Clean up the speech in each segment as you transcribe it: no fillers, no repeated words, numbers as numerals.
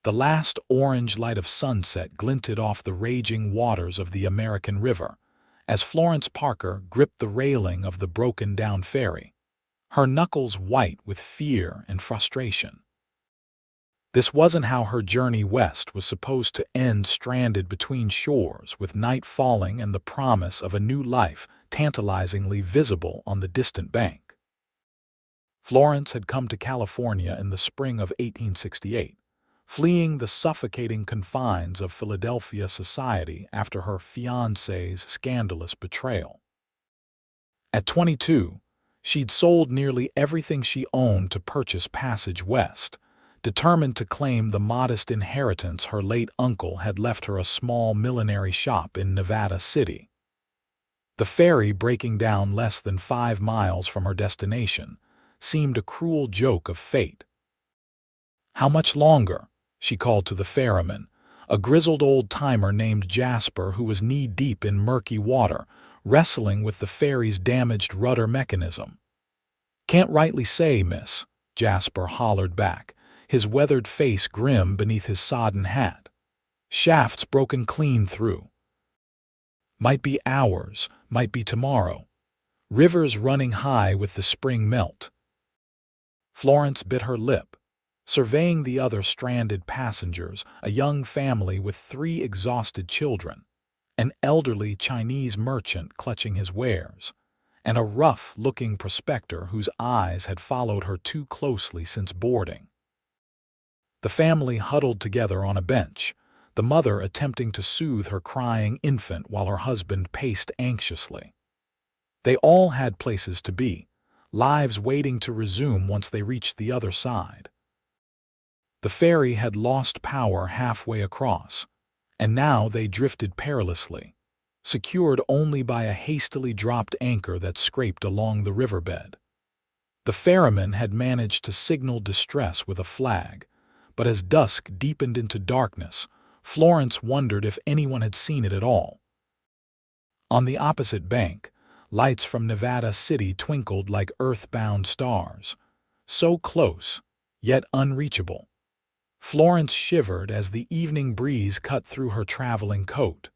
The last orange light of sunset glinted off the raging waters of the American River, as Florence Parker gripped the railing of the broken-down ferry, her knuckles white with fear and frustration. This wasn't how her journey west was supposed to end, stranded between shores with night falling and the promise of a new life tantalizingly visible on the distant bank. Florence had come to California in the spring of 1868, fleeing the suffocating confines of Philadelphia society after her fiancé's scandalous betrayal. At 22, she'd sold nearly everything she owned to purchase passage west, determined to claim the modest inheritance her late uncle had left her, a small millinery shop in Nevada City. The ferry, breaking down less than 5 miles from her destination, seemed a cruel joke of fate. "How much longer?" she called to the ferryman, a grizzled old-timer named Jasper who was knee-deep in murky water, wrestling with the ferry's damaged rudder mechanism. "Can't rightly say, miss," Jasper hollered back, his weathered face grim beneath his sodden hat. "Shaft's broken clean through. Might be hours, might be tomorrow. River's running high with the spring melt." Florence bit her lip, surveying the other stranded passengers, a young family with 3 exhausted children, an elderly Chinese merchant clutching his wares, and a rough-looking prospector whose eyes had followed her too closely since boarding. The family huddled together on a bench, the mother attempting to soothe her crying infant while her husband paced anxiously. They all had places to be, lives waiting to resume once they reached the other side. The ferry had lost power halfway across, and now they drifted perilously, secured only by a hastily dropped anchor that scraped along the riverbed. The ferryman had managed to signal distress with a flag, but as dusk deepened into darkness, Florence wondered if anyone had seen it at all. On the opposite bank, lights from Nevada City twinkled like earthbound stars, so close, yet unreachable. Florence shivered as the evening breeze cut through her traveling coat.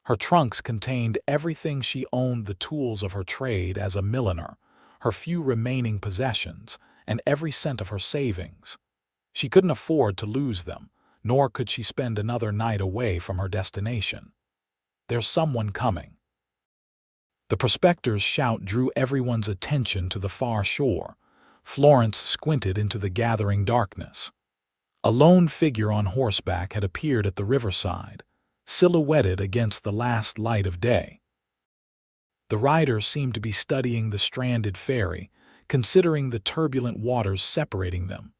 Her trunks contained everything she owned, the tools of her trade as a milliner, her few remaining possessions, and every cent of her savings. She couldn't afford to lose them, nor could she spend another night away from her destination. "There's someone coming." The prospector's shout drew everyone's attention to the far shore. Florence squinted into the gathering darkness. A lone figure on horseback had appeared at the riverside, silhouetted against the last light of day. The rider seemed to be studying the stranded ferry, considering the turbulent waters separating them.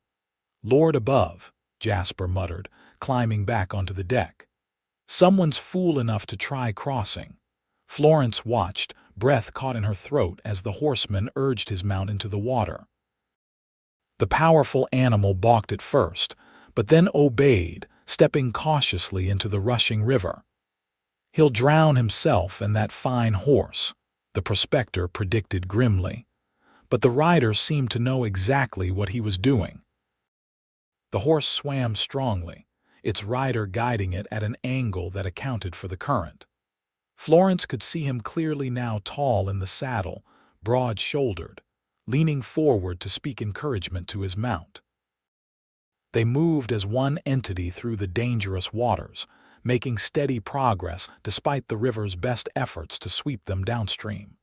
"Lord above," Jasper muttered, climbing back onto the deck. "Someone's fool enough to try crossing." Florence watched, breath caught in her throat as the horseman urged his mount into the water. The powerful animal balked at first, but then obeyed, stepping cautiously into the rushing river. "He'll drown himself and that fine horse," the prospector predicted grimly. But the rider seemed to know exactly what he was doing. The horse swam strongly, its rider guiding it at an angle that accounted for the current. Florence could see him clearly now, tall in the saddle, broad-shouldered, leaning forward to speak encouragement to his mount. They moved as one entity through the dangerous waters, making steady progress despite the river's best efforts to sweep them downstream.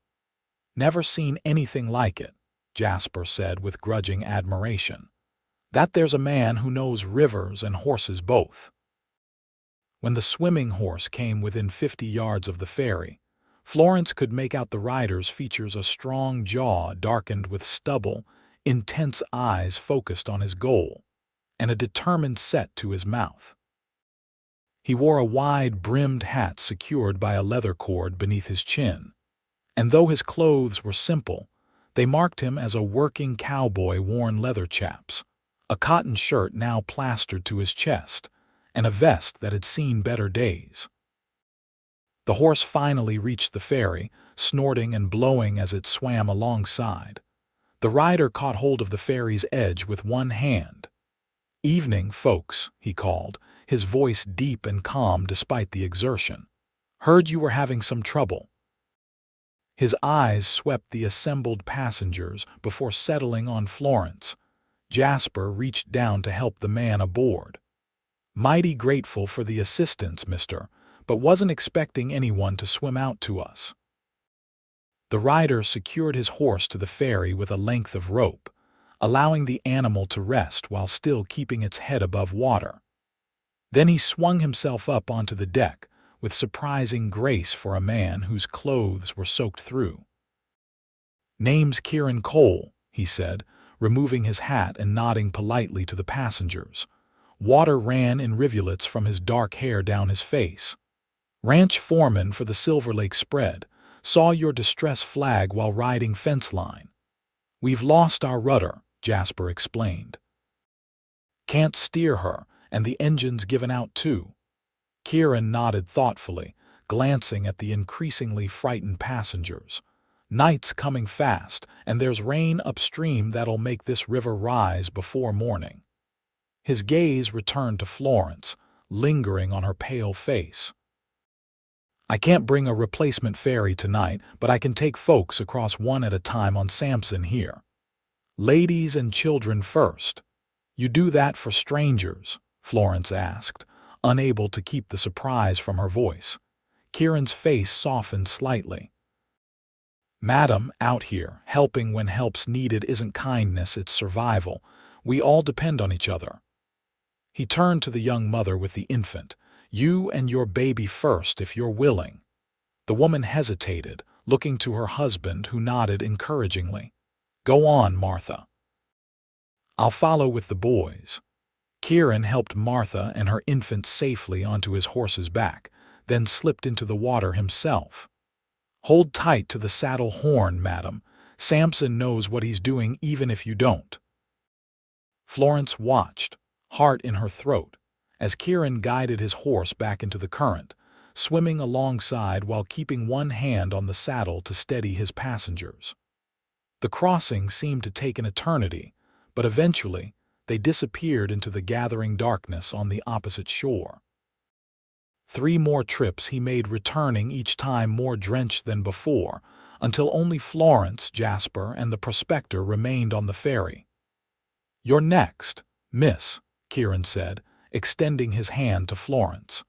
"Never seen anything like it," Jasper said with grudging admiration. "That there's a man who knows rivers and horses both." When the swimming horse came within 50 yards of the ferry, Florence could make out the rider's features, a strong jaw darkened with stubble, intense eyes focused on his goal, and a determined set to his mouth. He wore a wide-brimmed hat secured by a leather cord beneath his chin, and though his clothes were simple, they marked him as a working cowboy. Worn leather chaps, a cotton shirt now plastered to his chest, and a vest that had seen better days. The horse finally reached the ferry, snorting and blowing as it swam alongside. The rider caught hold of the ferry's edge with one hand. "Evening, folks," he called, his voice deep and calm despite the exertion. "Heard you were having some trouble." His eyes swept the assembled passengers before settling on Florence. Jasper reached down to help the man aboard. "Mighty grateful for the assistance, mister, but wasn't expecting anyone to swim out to us." The rider secured his horse to the ferry with a length of rope, allowing the animal to rest while still keeping its head above water. Then he swung himself up onto the deck with surprising grace for a man whose clothes were soaked through. "Name's Kieran Cole," he said, removing his hat and nodding politely to the passengers. Water ran in rivulets from his dark hair down his face. "Ranch foreman for the Silver Lake spread. Saw your distress flag while riding fence line." "We've lost our rudder," Jasper explained. "Can't steer her, and the engine's given out too." Kieran nodded thoughtfully, glancing at the increasingly frightened passengers. "Night's coming fast, and there's rain upstream that'll make this river rise before morning." His gaze returned to Florence, lingering on her pale face. "I can't bring a replacement ferry tonight, but I can take folks across one at a time on Samson here." "Ladies and children first." "You do that for strangers?" Florence asked, unable to keep the surprise from her voice. Kieran's face softened slightly. "Madam, out here, helping when help's needed isn't kindness, it's survival. We all depend on each other." He turned to the young mother with the infant. "You and your baby first, if you're willing." The woman hesitated, looking to her husband, who nodded encouragingly. "Go on, Martha." "I'll follow with the boys." Kieran helped Martha and her infant safely onto his horse's back, then slipped into the water himself. "Hold tight to the saddle horn, madam. Samson knows what he's doing even if you don't." Florence watched, heart in her throat, as Kieran guided his horse back into the current, swimming alongside while keeping one hand on the saddle to steady his passengers. The crossing seemed to take an eternity, but eventually they disappeared into the gathering darkness on the opposite shore. 3 more trips he made, returning each time more drenched than before, until only Florence, Jasper, and the prospector remained on the ferry. "You're next, miss," Kieran said, extending his hand to Florence.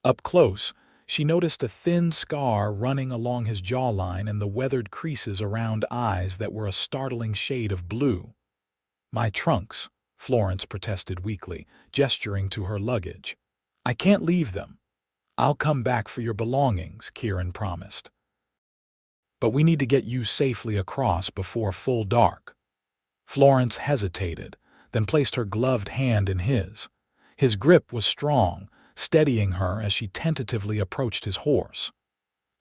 Up close, she noticed a thin scar running along his jawline and the weathered creases around eyes that were a startling shade of blue. "My trunks," Florence protested weakly, gesturing to her luggage. "I can't leave them." "I'll come back for your belongings," Kieran promised. "But we need to get you safely across before full dark." Florence hesitated, then placed her gloved hand in his. His grip was strong, steadying her as she tentatively approached his horse.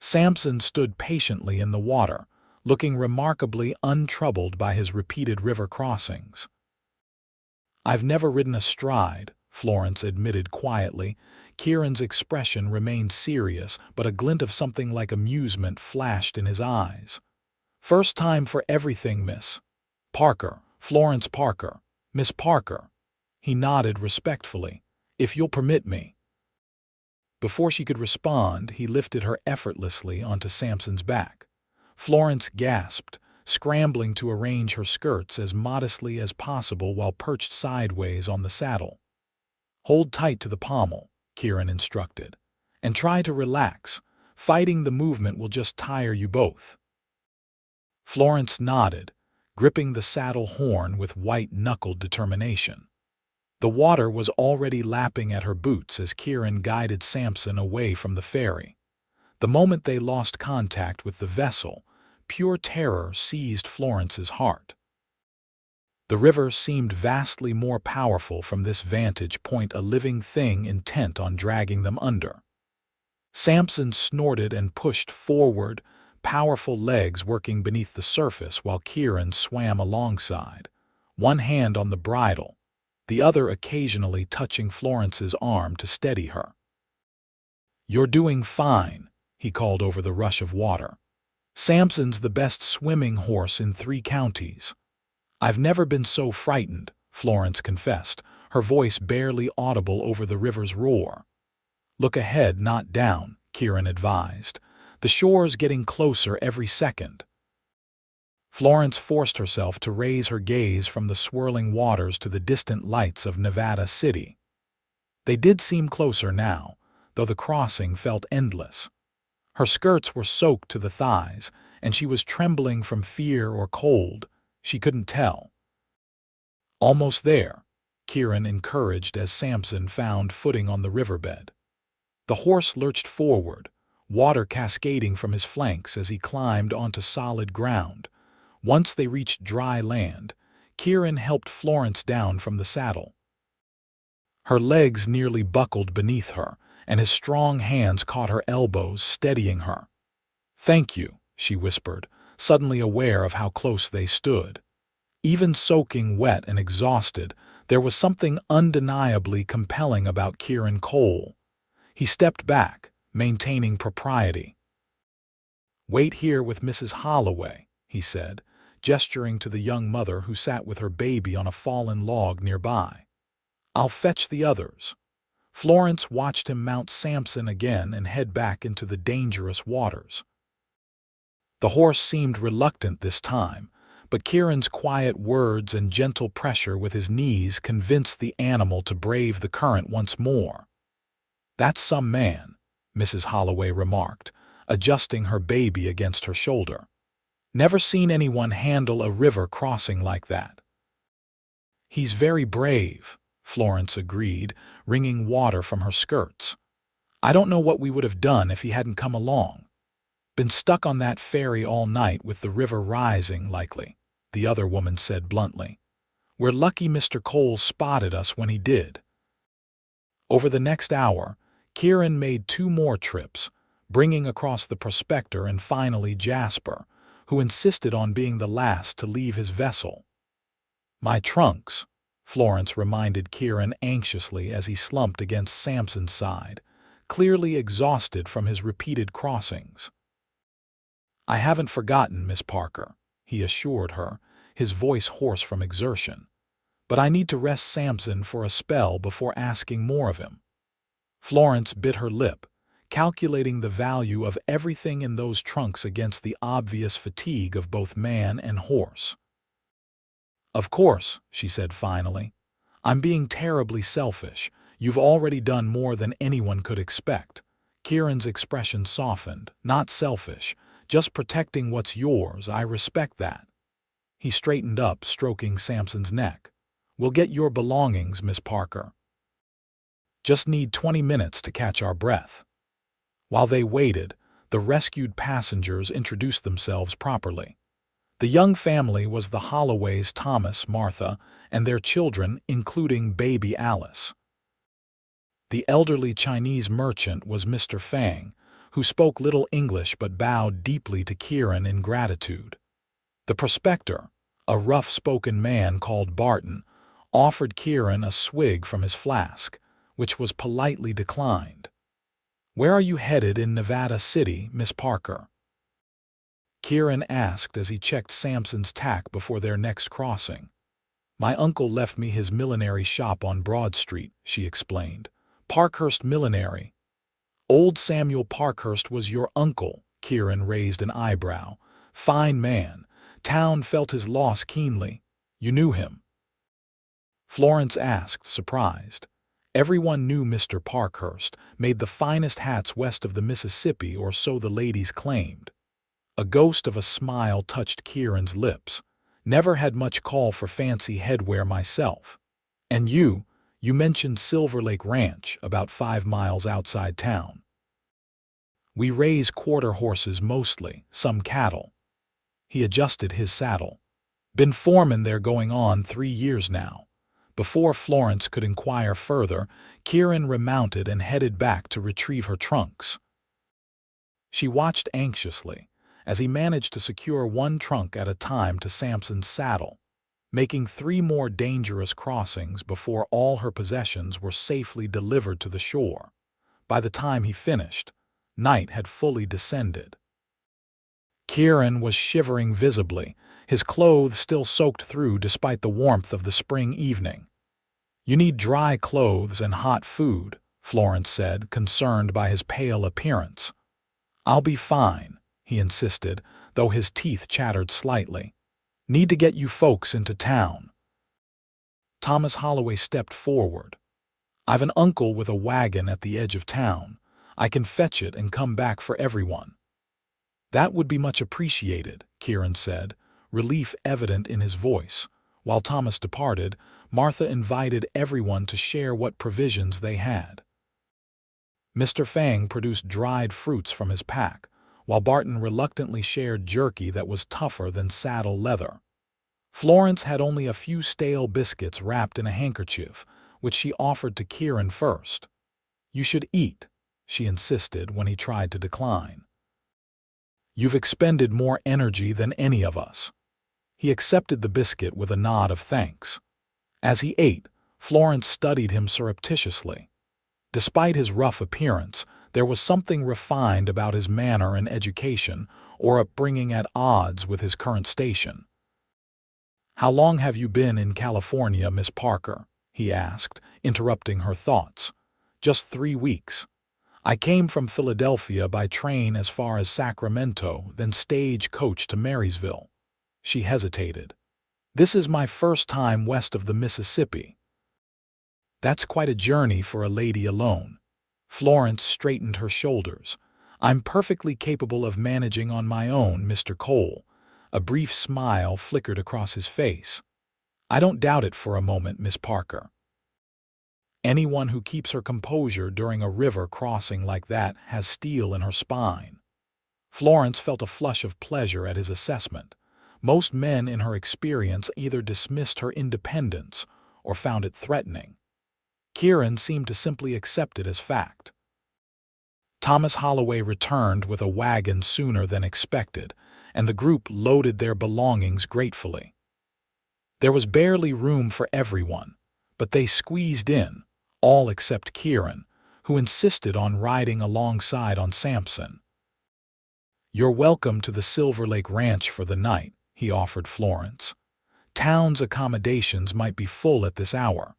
Samson stood patiently in the water, looking remarkably untroubled by his repeated river crossings. "I've never ridden astride," Florence admitted quietly. Kieran's expression remained serious, but a glint of something like amusement flashed in his eyes. "First time for everything, Miss Parker, Florence Parker, Miss Parker." He nodded respectfully. "If you'll permit me." Before she could respond, he lifted her effortlessly onto Samson's back. Florence gasped, scrambling to arrange her skirts as modestly as possible while perched sideways on the saddle. "Hold tight to the pommel," Kieran instructed, "and try to relax. Fighting the movement will just tire you both." Florence nodded, gripping the saddle horn with white-knuckled determination. The water was already lapping at her boots as Kieran guided Samson away from the ferry. The moment they lost contact with the vessel, pure terror seized Florence's heart. The river seemed vastly more powerful from this vantage point, a living thing intent on dragging them under. Samson snorted and pushed forward, powerful legs working beneath the surface while Kieran swam alongside, one hand on the bridle, the other occasionally touching Florence's arm to steady her. "You're doing fine," he called over the rush of water. "Samson's the best swimming horse in 3 counties." "I've never been so frightened," Florence confessed, her voice barely audible over the river's roar. "Look ahead, not down," Kieran advised. "The shore's getting closer every second." Florence forced herself to raise her gaze from the swirling waters to the distant lights of Nevada City. They did seem closer now, though the crossing felt endless. Her skirts were soaked to the thighs, and she was trembling from fear or cold. She couldn't tell. "Almost there," Kieran encouraged as Samson found footing on the riverbed. The horse lurched forward, water cascading from his flanks as he climbed onto solid ground. Once they reached dry land, Kieran helped Florence down from the saddle. Her legs nearly buckled beneath her, and his strong hands caught her elbows, steadying her. "Thank you," she whispered, suddenly aware of how close they stood. Even soaking wet and exhausted, there was something undeniably compelling about Kieran Cole. He stepped back, maintaining propriety. "Wait here with Mrs. Holloway," he said, gesturing to the young mother who sat with her baby on a fallen log nearby. "I'll fetch the others." Florence watched him mount Samson again and head back into the dangerous waters. The horse seemed reluctant this time, but Kieran's quiet words and gentle pressure with his knees convinced the animal to brave the current once more. "That's some man," Mrs. Holloway remarked, adjusting her baby against her shoulder. "Never seen anyone handle a river crossing like that." "He's very brave," Florence agreed, wringing water from her skirts. "I don't know what we would have done if he hadn't come along. Been stuck on that ferry all night with the river rising, likely," the other woman said bluntly. "We're lucky Mr. Cole spotted us when he did." Over the next hour, Kieran made 2 more trips, bringing across the prospector and finally Jasper, who insisted on being the last to leave his vessel. "My trunks," Florence reminded Kieran anxiously as he slumped against Samson's side, clearly exhausted from his repeated crossings. "I haven't forgotten, Miss Parker," he assured her, his voice hoarse from exertion. "But I need to rest Samson for a spell before asking more of him." Florence bit her lip, calculating the value of everything in those trunks against the obvious fatigue of both man and horse. "Of course," she said finally. "I'm being terribly selfish. You've already done more than anyone could expect." Kieran's expression softened. "Not selfish, just protecting what's yours. I respect that." He straightened up, stroking Samson's neck. "We'll get your belongings, Miss Parker. Just need 20 minutes to catch our breath." While they waited, the rescued passengers introduced themselves properly. The young family was the Holloways, Thomas, Martha, and their children, including baby Alice. The elderly Chinese merchant was Mr. Fang, who spoke little English but bowed deeply to Kieran in gratitude. The prospector, a rough-spoken man called Barton, offered Kieran a swig from his flask, which was politely declined. "Where are you headed in Nevada City, Miss Parker?" Kieran asked as he checked Samson's tack before their next crossing. "My uncle left me his millinery shop on Broad Street," she explained. "Parkhurst Millinery." "Old Samuel Parkhurst was your uncle?" Kieran raised an eyebrow. "Fine man. Town felt his loss keenly. You knew him?" Florence asked, surprised. Everyone knew Mr. Parkhurst, made the finest hats west of the Mississippi, or so the ladies claimed. A ghost of a smile touched Kieran's lips. "Never had much call for fancy headwear myself." "And you mentioned Silver Lake Ranch, about 5 miles outside town." "We raise quarter horses mostly, some cattle." He adjusted his saddle. "Been foreman there going on 3 years now." Before Florence could inquire further, Kieran remounted and headed back to retrieve her trunks. She watched anxiously as he managed to secure 1 trunk at a time to Samson's saddle, making 3 more dangerous crossings before all her possessions were safely delivered to the shore. By the time he finished, night had fully descended. Kieran was shivering visibly, his clothes still soaked through despite the warmth of the spring evening. "You need dry clothes and hot food," Florence said, concerned by his pale appearance. "I'll be fine," he insisted, though his teeth chattered slightly. "Need to get you folks into town." Thomas Holloway stepped forward. "I've an uncle with a wagon at the edge of town. I can fetch it and come back for everyone." "That would be much appreciated," Kieran said, relief evident in his voice. While Thomas departed, Martha invited everyone to share what provisions they had. Mr. Fang produced dried fruits from his pack, while Barton reluctantly shared jerky that was tougher than saddle leather. Florence had only a few stale biscuits wrapped in a handkerchief, which she offered to Kieran first. "You should eat," she insisted when he tried to decline. "You've expended more energy than any of us." He accepted the biscuit with a nod of thanks. As he ate, Florence studied him surreptitiously. Despite his rough appearance, there was something refined about his manner and education, or upbringing at odds with his current station. "How long have you been in California, Miss Parker?" he asked, interrupting her thoughts. "Just 3 weeks. I came from Philadelphia by train as far as Sacramento, then stage coach to Marysville." She hesitated. "This is my first time west of the Mississippi." "That's quite a journey for a lady alone." Florence straightened her shoulders. "I'm perfectly capable of managing on my own, Mr. Cole." A brief smile flickered across his face. "I don't doubt it for a moment, Miss Parker." Anyone who keeps her composure during a river crossing like that has steel in her spine. Florence felt a flush of pleasure at his assessment. Most men in her experience either dismissed her independence or found it threatening. Kieran seemed to simply accept it as fact. Thomas Holloway returned with a wagon sooner than expected, and the group loaded their belongings gratefully. There was barely room for everyone, but they squeezed in, all except Kieran, who insisted on riding alongside on Sampson. "You're welcome to the Silver Lake Ranch for the night," he offered Florence. "Town's accommodations might be full at this hour."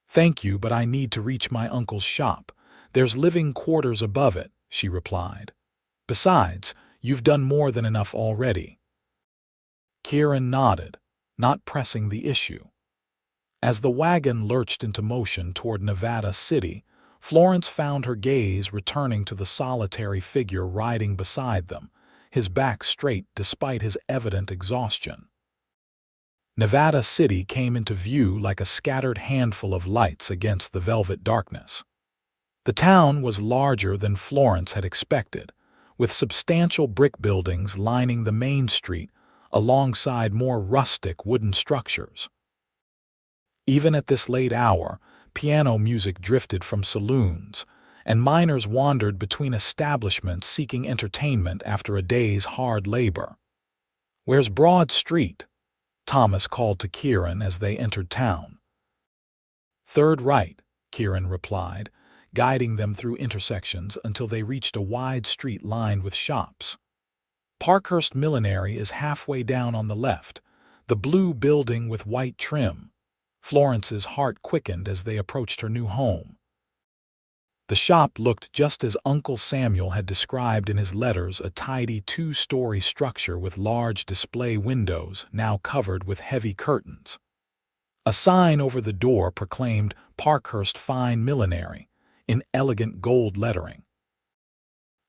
"Thank you, but I need to reach my uncle's shop. There's living quarters above it," she replied. "Besides, you've done more than enough already." Kieran nodded, not pressing the issue. As the wagon lurched into motion toward Nevada City, Florence found her gaze returning to the solitary figure riding beside them, his back straight despite his evident exhaustion. Nevada City came into view like a scattered handful of lights against the velvet darkness. The town was larger than Florence had expected, with substantial brick buildings lining the main street alongside more rustic wooden structures. Even at this late hour, piano music drifted from saloons, and miners wandered between establishments seeking entertainment after a day's hard labor. "Where's Broad Street?" Thomas called to Kieran as they entered town. "Third right," Kieran replied, guiding them through intersections until they reached a wide street lined with shops. "Parkhurst Millinery is halfway down on the left, the blue building with white trim." Florence's heart quickened as they approached her new home. The shop looked just as Uncle Samuel had described in his letters, a tidy 2-story structure with large display windows now covered with heavy curtains. A sign over the door proclaimed Parkhurst Fine Millinery in elegant gold lettering.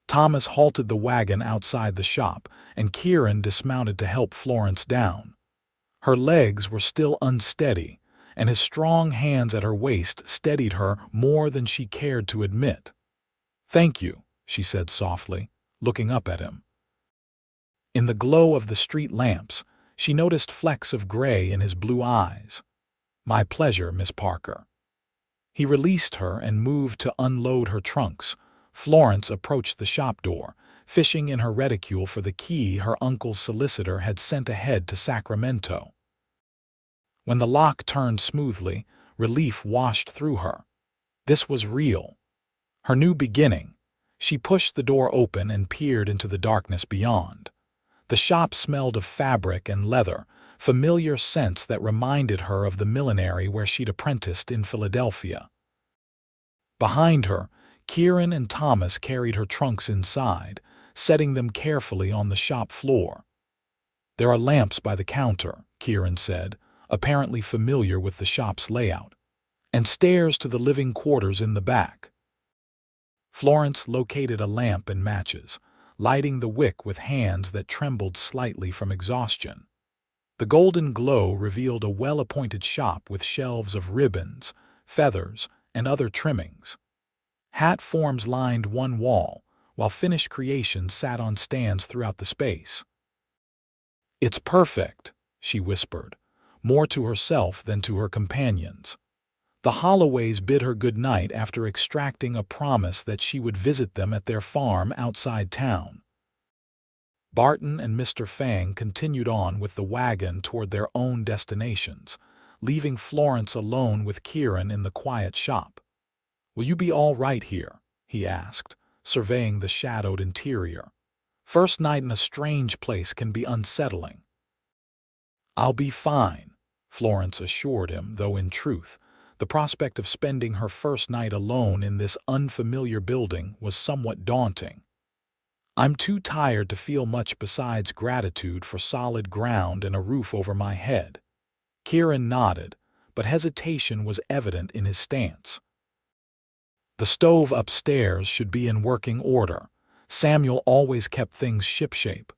Thomas halted the wagon outside the shop, and Kieran dismounted to help Florence down. Her legs were still unsteady, and his strong hands at her waist steadied her more than she cared to admit. "Thank you," she said softly, looking up at him. In the glow of the street lamps, she noticed flecks of gray in his blue eyes. "My pleasure, Miss Parker." He released her and moved to unload her trunks. Florence approached the shop door, fishing in her reticule for the key her uncle's solicitor had sent ahead to Sacramento. When the lock turned smoothly, relief washed through her. This was real. Her new beginning. She pushed the door open and peered into the darkness beyond. The shop smelled of fabric and leather, familiar scents that reminded her of the millinery where she'd apprenticed in Philadelphia. Behind her, Kieran and Thomas carried her trunks inside, setting them carefully on the shop floor. "There are lamps by the counter," Kieran said, apparently familiar with the shop's layout, "and stairs to the living quarters in the back." Florence located a lamp and matches, lighting the wick with hands that trembled slightly from exhaustion. The golden glow revealed a well-appointed shop with shelves of ribbons, feathers, and other trimmings. Hat forms lined one wall, while finished creations sat on stands throughout the space. "It's perfect," she whispered, more to herself than to her companions. The Holloways bid her good night after extracting a promise that she would visit them at their farm outside town. Barton and Mr. Fang continued on with the wagon toward their own destinations, leaving Florence alone with Kieran in the quiet shop. "Will you be all right here?" he asked, surveying the shadowed interior. "First night in a strange place can be unsettling." "I'll be fine," Florence assured him, though in truth, the prospect of spending her first night alone in this unfamiliar building was somewhat daunting. "I'm too tired to feel much besides gratitude for solid ground and a roof over my head." Kieran nodded, but hesitation was evident in his stance. "The stove upstairs should be in working order. Samuel always kept things shipshape."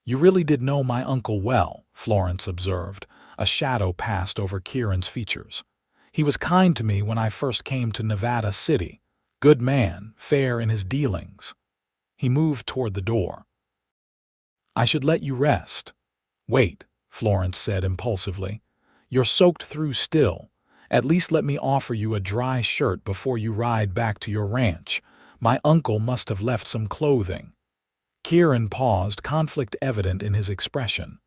"You really did know my uncle well," Florence observed. A shadow passed over Kieran's features. "He was kind to me when I first came to Nevada City. Good man, fair in his dealings." He moved toward the door. "I should let you rest." "Wait," Florence said impulsively. "You're soaked through still. At least let me offer you a dry shirt before you ride back to your ranch. My uncle must have left some clothing." Kieran paused, conflict evident in his expression.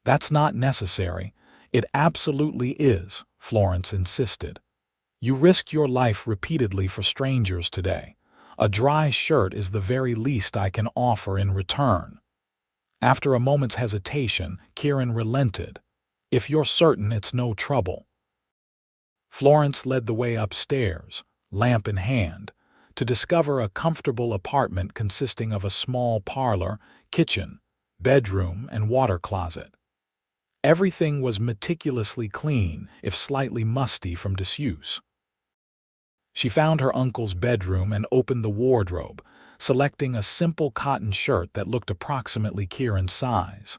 "That's not necessary." "It absolutely is," Florence insisted. "You risked your life repeatedly for strangers today. A dry shirt is the very least I can offer in return." After a moment's hesitation, Kieran relented. "If you're certain it's no trouble." Florence led the way upstairs, lamp in hand, to discover a comfortable apartment consisting of a small parlor, kitchen, bedroom, and water closet. Everything was meticulously clean, if slightly musty from disuse. She found her uncle's bedroom and opened the wardrobe, selecting a simple cotton shirt that looked approximately Kieran's size.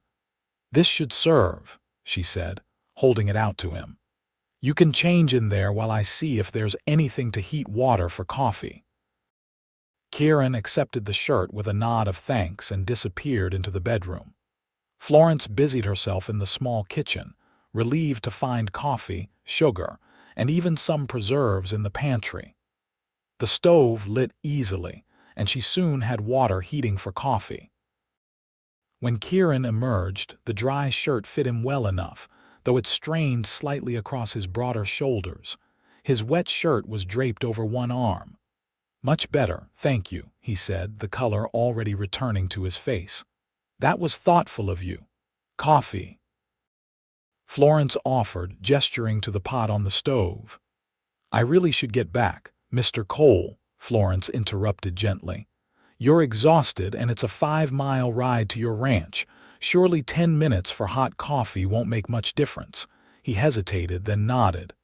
"This should serve," she said, holding it out to him. "You can change in there while I see if there's anything to heat water for coffee." Kieran accepted the shirt with a nod of thanks and disappeared into the bedroom. Florence busied herself in the small kitchen, relieved to find coffee, sugar, and even some preserves in the pantry. The stove lit easily, and she soon had water heating for coffee. When Kieran emerged, the dry shirt fit him well enough, though it strained slightly across his broader shoulders. His wet shirt was draped over one arm. "Much better, thank you," he said, the color already returning to his face. "That was thoughtful of you. Coffee?" Florence offered, gesturing to the pot on the stove. "I really should get back, Mr. Cole," Florence interrupted gently. "You're exhausted and it's a 5-mile ride to your ranch. Surely 10 minutes for hot coffee won't make much difference." He hesitated, then nodded.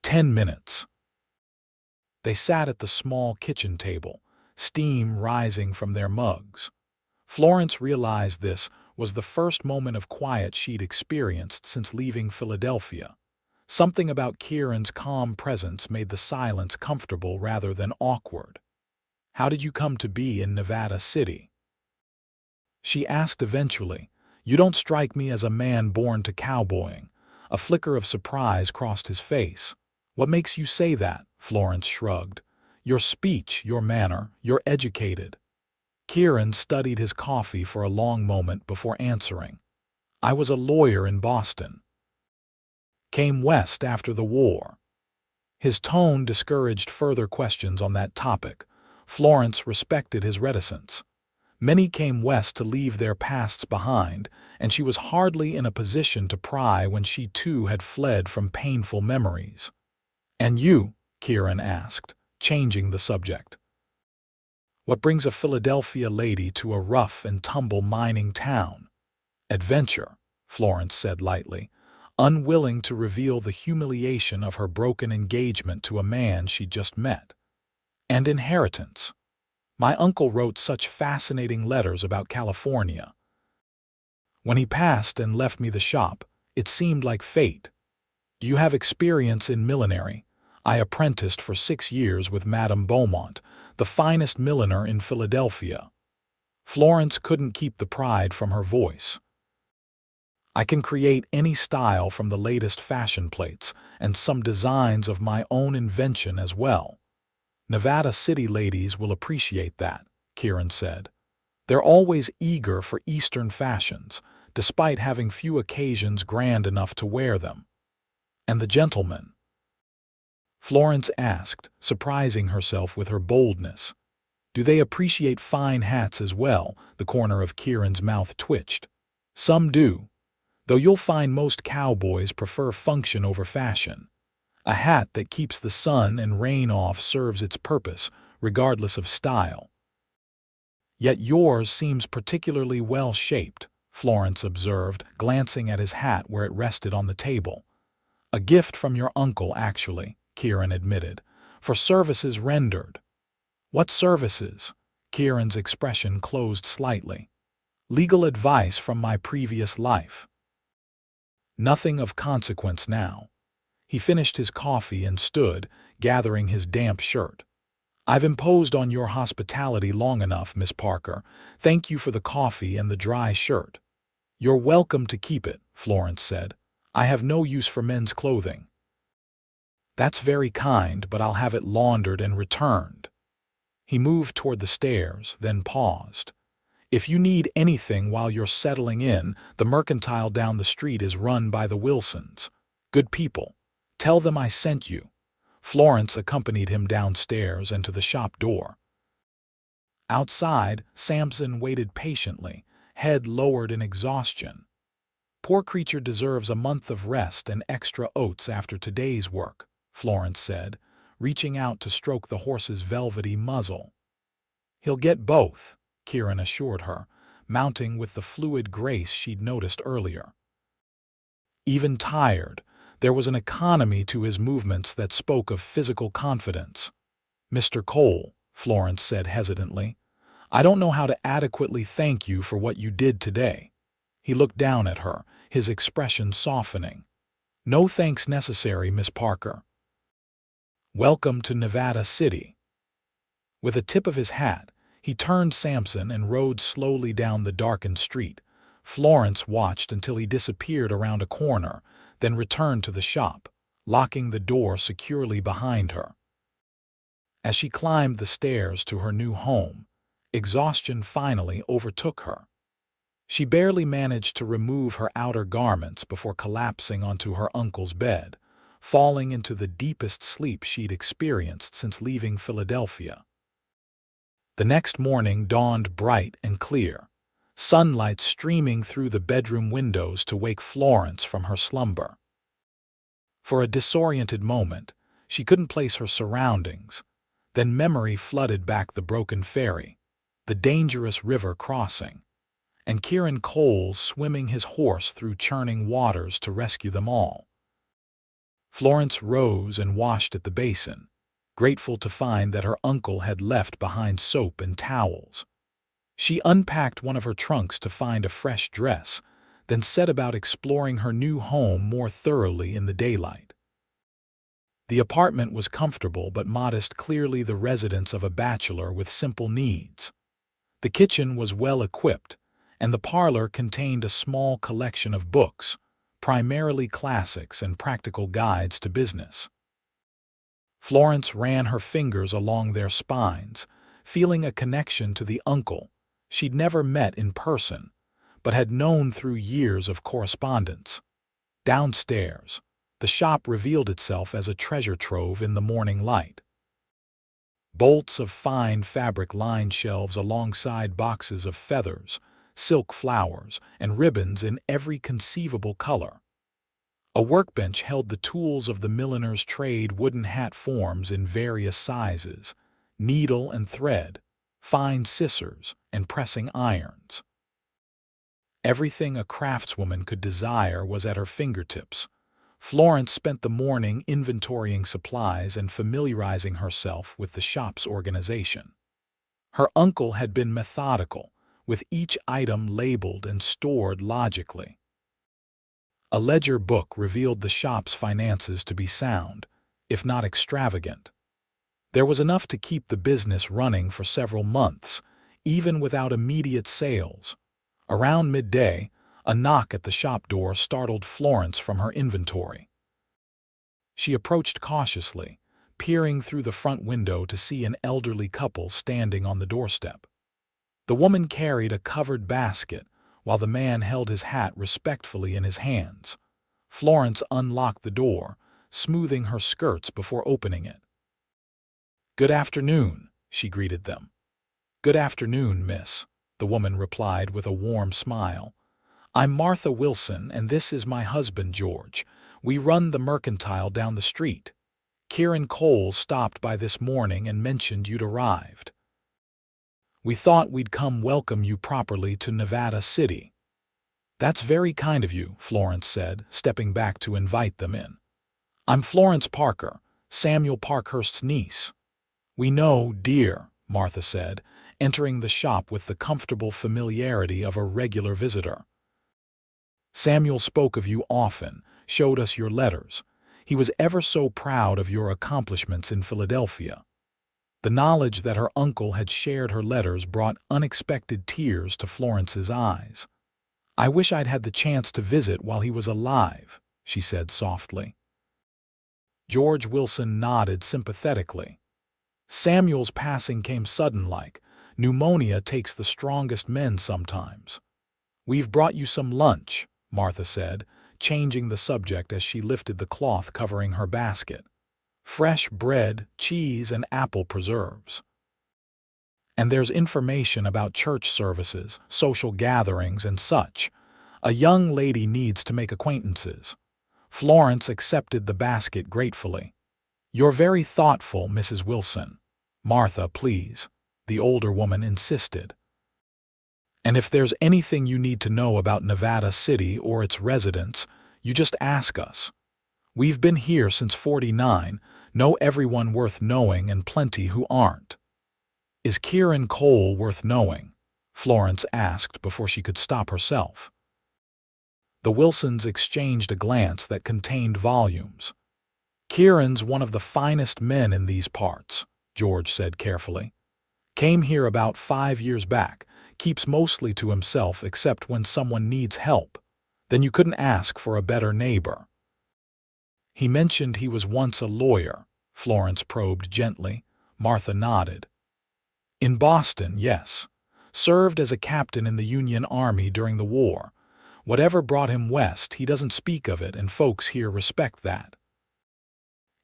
10 minutes. They sat at the small kitchen table, steam rising from their mugs. Florence realized this was the first moment of quiet she'd experienced since leaving Philadelphia. Something about Kieran's calm presence made the silence comfortable rather than awkward. "How did you come to be in Nevada City?" she asked eventually. "You don't strike me as a man born to cowboying." A flicker of surprise crossed his face. "What makes you say that?" Florence shrugged. "Your speech, your manner, you're educated." Kieran studied his coffee for a long moment before answering. "I was a lawyer in Boston. Came west after the war." His tone discouraged further questions on that topic. Florence respected his reticence. Many came west to leave their pasts behind, and she was hardly in a position to pry when she too had fled from painful memories. "And you?" Kieran asked, changing the subject. "What brings a Philadelphia lady to a rough-and-tumble mining town?" "Adventure," Florence said lightly, unwilling to reveal the humiliation of her broken engagement to a man she'd just met. "And inheritance. My uncle wrote such fascinating letters about California. When he passed and left me the shop, it seemed like fate. Do you have experience in millinery? I apprenticed for 6 years with Madame Beaumont, the finest milliner in Philadelphia." Florence couldn't keep the pride from her voice. "I can create any style from the latest fashion plates, and some designs of my own invention as well. Nevada City ladies will appreciate that," Kieran said. "They're always eager for Eastern fashions, despite having few occasions grand enough to wear them." "And the gentlemen?" Florence asked, surprising herself with her boldness. "Do they appreciate fine hats as well?" The corner of Kieran's mouth twitched. "Some do, though you'll find most cowboys prefer function over fashion. A hat that keeps the sun and rain off serves its purpose, regardless of style." "Yet yours seems particularly well-shaped," Florence observed, glancing at his hat where it rested on the table. "A gift from your uncle, actually," Kieran admitted, "for services rendered." "What services?" Kieran's expression closed slightly. "Legal advice from my previous life." "Nothing of consequence now." He finished his coffee and stood, gathering his damp shirt. "I've imposed on your hospitality long enough, Miss Parker. Thank you for the coffee and the dry shirt." "You're welcome to keep it," Florence said. "I have no use for men's clothing." "That's very kind, but I'll have it laundered and returned." He moved toward the stairs, then paused. "If you need anything while you're settling in, the mercantile down the street is run by the Wilsons. Good people. Tell them I sent you." Florence accompanied him downstairs and to the shop door. Outside, Samson waited patiently, head lowered in exhaustion. "Poor creature deserves a month of rest and extra oats after today's work," Florence said, reaching out to stroke the horse's velvety muzzle. "He'll get both," Kieran assured her, mounting with the fluid grace she'd noticed earlier. Even tired, there was an economy to his movements that spoke of physical confidence. "Mr. Cole," Florence said hesitantly, "I don't know how to adequately thank you for what you did today." He looked down at her, his expression softening. "No thanks necessary, Miss Parker. Welcome to Nevada City." With a tip of his hat, he turned Samson and rode slowly down the darkened street. Florence watched until he disappeared around a corner, then returned to the shop, locking the door securely behind her. As she climbed the stairs to her new home, exhaustion finally overtook her. She barely managed to remove her outer garments before collapsing onto her uncle's bed, falling into the deepest sleep she'd experienced since leaving Philadelphia. The next morning dawned bright and clear, sunlight streaming through the bedroom windows to wake Florence from her slumber. For a disoriented moment, she couldn't place her surroundings. Then memory flooded back the broken ferry, the dangerous river crossing, and Kieran Cole swimming his horse through churning waters to rescue them all. Florence rose and washed at the basin, grateful to find that her uncle had left behind soap and towels. She unpacked one of her trunks to find a fresh dress, then set about exploring her new home more thoroughly in the daylight. The apartment was comfortable but modest, clearly the residence of a bachelor with simple needs. The kitchen was well equipped, and the parlor contained a small collection of books, primarily classics and practical guides to business. Florence ran her fingers along their spines, feeling a connection to the uncle she'd never met in person, but had known through years of correspondence. Downstairs, the shop revealed itself as a treasure trove in the morning light. Bolts of fine fabric lined shelves alongside boxes of feathers, silk flowers, and ribbons in every conceivable color. A workbench held the tools of the milliner's trade, wooden hat forms in various sizes, needle and thread, fine scissors, and pressing irons. Everything a craftswoman could desire was at her fingertips. Florence spent the morning inventorying supplies and familiarizing herself with the shop's organization. Her uncle had been methodical, with each item labeled and stored logically. A ledger book revealed the shop's finances to be sound, if not extravagant. There was enough to keep the business running for several months, even without immediate sales. Around midday, a knock at the shop door startled Florence from her inventory. She approached cautiously, peering through the front window to see an elderly couple standing on the doorstep. The woman carried a covered basket, while the man held his hat respectfully in his hands. Florence unlocked the door, smoothing her skirts before opening it. "Good afternoon," she greeted them. "Good afternoon, miss," the woman replied with a warm smile. "I'm Martha Wilson, and this is my husband, George. We run the mercantile down the street. Kieran Cole stopped by this morning and mentioned you'd arrived. We thought we'd come welcome you properly to Nevada City." "That's very kind of you," Florence said, stepping back to invite them in. "I'm Florence Parker, Samuel Parkhurst's niece." "We know, dear," Martha said, entering the shop with the comfortable familiarity of a regular visitor. "Samuel spoke of you often, showed us your letters. He was ever so proud of your accomplishments in Philadelphia." The knowledge that her uncle had shared her letters brought unexpected tears to Florence's eyes. "I wish I'd had the chance to visit while he was alive," she said softly. George Wilson nodded sympathetically. "Samuel's passing came sudden-like. Pneumonia takes the strongest men sometimes." "We've brought you some lunch," Martha said, changing the subject as she lifted the cloth covering her basket. "Fresh bread, cheese, and apple preserves. And there's information about church services, social gatherings, and such. A young lady needs to make acquaintances." Florence accepted the basket gratefully. "You're very thoughtful, Mrs. Wilson." "Martha, please," the older woman insisted. "And if there's anything you need to know about Nevada City or its residents, you just ask us. We've been here since '49, know everyone worth knowing and plenty who aren't." "Is Kieran Cole worth knowing?" Florence asked before she could stop herself. The Wilsons exchanged a glance that contained volumes. "Kieran's one of the finest men in these parts," George said carefully. "Came here about 5 years back, keeps mostly to himself except when someone needs help. Then you couldn't ask for a better neighbor." "He mentioned he was once a lawyer," Florence probed gently. Martha nodded. "In Boston, yes. Served as a captain in the Union Army during the war. Whatever brought him west, he doesn't speak of it, and folks here respect that.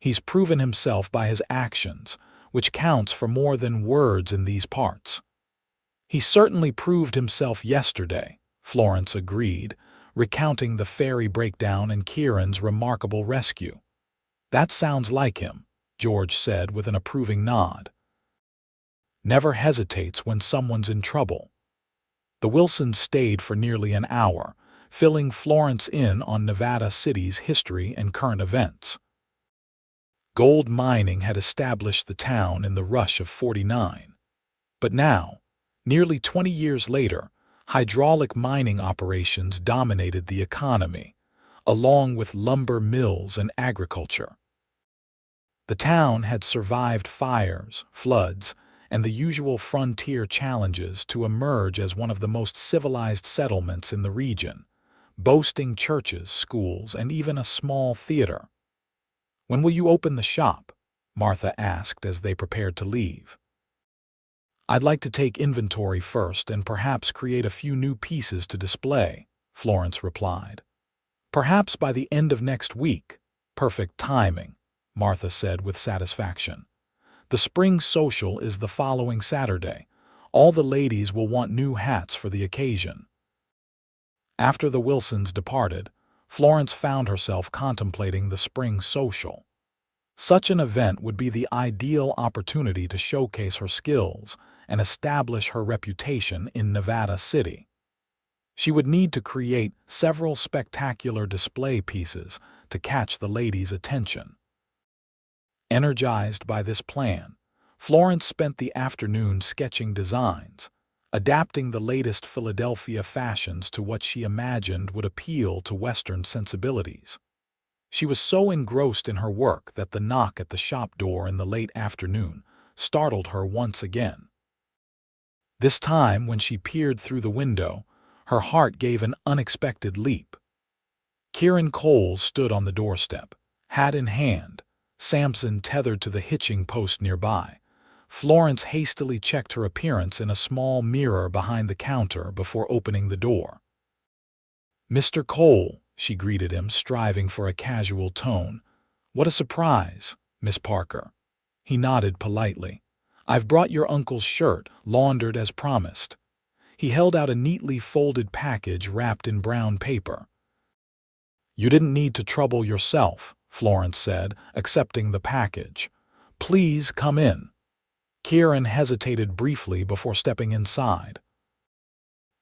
He's proven himself by his actions, which counts for more than words in these parts." "He certainly proved himself yesterday," Florence agreed, recounting the ferry breakdown and Kieran's remarkable rescue. "That sounds like him," George said with an approving nod. "Never hesitates when someone's in trouble." The Wilsons stayed for nearly an hour, filling Florence in on Nevada City's history and current events. Gold mining had established the town in the rush of '49. But now, nearly 20 years later, hydraulic mining operations dominated the economy, along with lumber mills and agriculture. The town had survived fires, floods, and the usual frontier challenges to emerge as one of the most civilized settlements in the region, boasting churches, schools, and even a small theater. "When will you open the shop?" Martha asked as they prepared to leave. "I'd like to take inventory first and perhaps create a few new pieces to display," Florence replied. "Perhaps by the end of next week." "Perfect timing," Martha said with satisfaction. The spring social is the following Saturday. All the ladies will want new hats for the occasion." After the Wilsons departed, Florence found herself contemplating the spring social. Such an event would be the ideal opportunity to showcase her skills and establish her reputation in Nevada City. She would need to create several spectacular display pieces to catch the ladies' attention. Energized by this plan, Florence spent the afternoon sketching designs, adapting the latest Philadelphia fashions to what she imagined would appeal to Western sensibilities. She was so engrossed in her work that the knock at the shop door in the late afternoon startled her once again. This time, when she peered through the window, her heart gave an unexpected leap. Kieran Cole stood on the doorstep, hat in hand, Samson tethered to the hitching post nearby. Florence hastily checked her appearance in a small mirror behind the counter before opening the door. "Mr. Cole," she greeted him, striving for a casual tone. "What a surprise, Miss Parker." He nodded politely. "I've brought your uncle's shirt, laundered as promised." He held out a neatly folded package wrapped in brown paper. "You didn't need to trouble yourself," Florence said, accepting the package. "Please come in." Kieran hesitated briefly before stepping inside.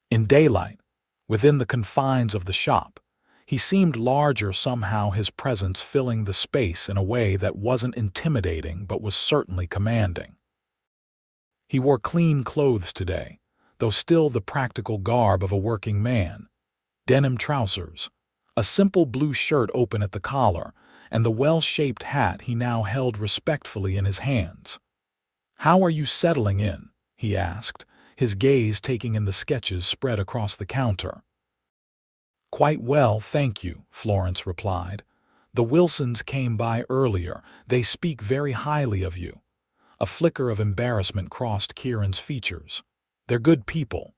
In daylight, within the confines of the shop, he seemed larger somehow, his presence filling the space in a way that wasn't intimidating but was certainly commanding. He wore clean clothes today, though still the practical garb of a working man. Denim trousers, a simple blue shirt open at the collar, and the well-shaped hat he now held respectfully in his hands. "How are you settling in?" he asked, his gaze taking in the sketches spread across the counter. "Quite well, thank you," Florence replied. "The Wilsons came by earlier. They speak very highly of you." A flicker of embarrassment crossed Kieran's features. "They're good people.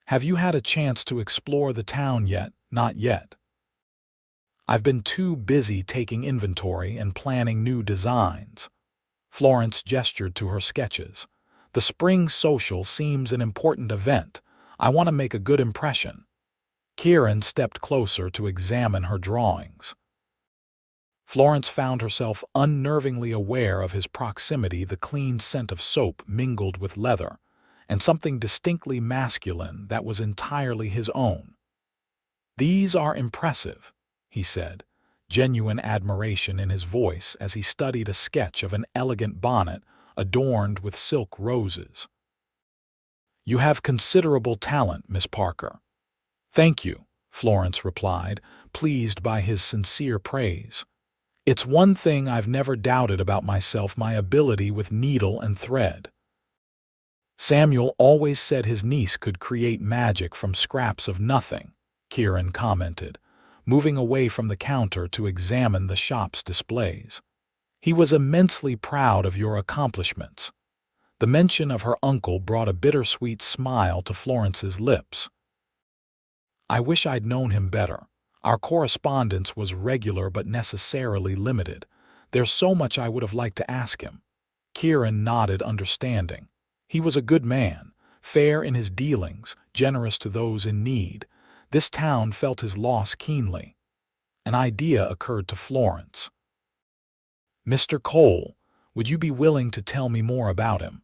Have you had a chance to explore the town yet?" "Not yet. I've been too busy taking inventory and planning new designs." Florence gestured to her sketches. "The spring social seems an important event. I want to make a good impression." Kieran stepped closer to examine her drawings. Florence found herself unnervingly aware of his proximity, the clean scent of soap mingled with leather, and something distinctly masculine that was entirely his own. "These are impressive," he said, genuine admiration in his voice as he studied a sketch of an elegant bonnet adorned with silk roses. "You have considerable talent, Miss Parker." "Thank you," Florence replied, pleased by his sincere praise. "It's one thing I've never doubted about myself, my ability with needle and thread." "Samuel always said his niece could create magic from scraps of nothing," Kieran commented, moving away from the counter to examine the shop's displays. He was immensely proud of your accomplishments. The mention of her uncle brought a bittersweet smile to Florence's lips. "I wish I'd known him better. Our correspondence was regular but necessarily limited. There's so much I would have liked to ask him." Kieran nodded, understanding. He was a good man, fair in his dealings, generous to those in need. This town felt his loss keenly. An idea occurred to Florence. "Mr. Cole, would you be willing to tell me more about him?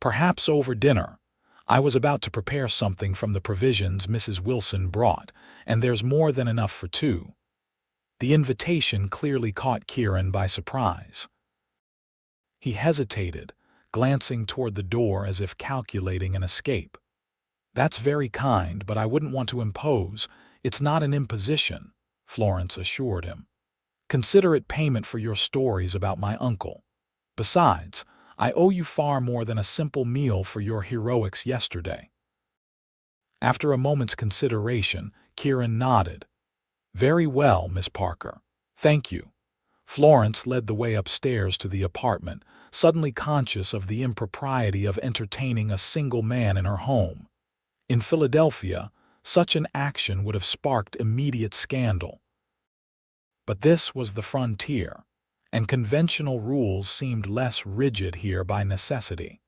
Perhaps over dinner. I was about to prepare something from the provisions Mrs. Wilson brought, and there's more than enough for two." The invitation clearly caught Kieran by surprise. He hesitated, glancing toward the door as if calculating an escape. "That's very kind, but I wouldn't want to impose. It's not an imposition," Florence assured him. "Consider it payment for your stories about my uncle. Besides, I owe you far more than a simple meal for your heroics yesterday." After a moment's consideration, Kieran nodded. "Very well, Miss Parker. Thank you." Florence led the way upstairs to the apartment, suddenly conscious of the impropriety of entertaining a single man in her home. In Philadelphia, such an action would have sparked immediate scandal. But this was the frontier, and conventional rules seemed less rigid here by necessity.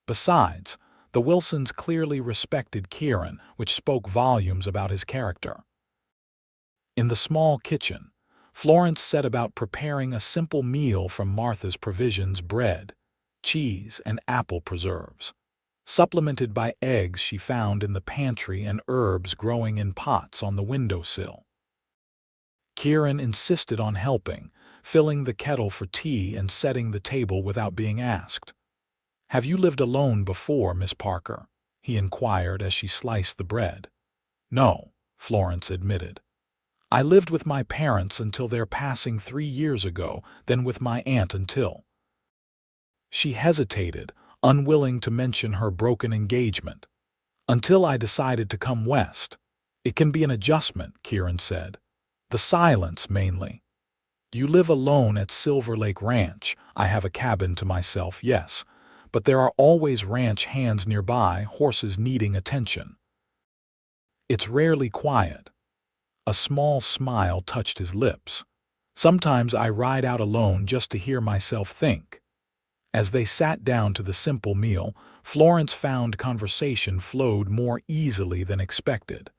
Besides, the Wilsons clearly respected Kieran, which spoke volumes about his character. In the small kitchen, Florence set about preparing a simple meal from Martha's provisions: bread, cheese, and apple preserves, supplemented by eggs she found in the pantry and herbs growing in pots on the windowsill. Kieran insisted on helping, filling the kettle for tea and setting the table without being asked. "Have you lived alone before, Miss Parker?" he inquired as she sliced the bread. "No," Florence admitted. "I lived with my parents until their passing 3 years ago, then with my aunt until—" She hesitated, unwilling to mention her broken engagement. "Until I decided to come west. It can be an adjustment," Kieran said. "The silence, mainly. You live alone at Silver Lake Ranch. I have a cabin to myself, yes, but there are always ranch hands nearby, horses needing attention. It's rarely quiet." A small smile touched his lips. "Sometimes I ride out alone just to hear myself think." As they sat down to the simple meal, Florence found conversation flowed more easily than expected.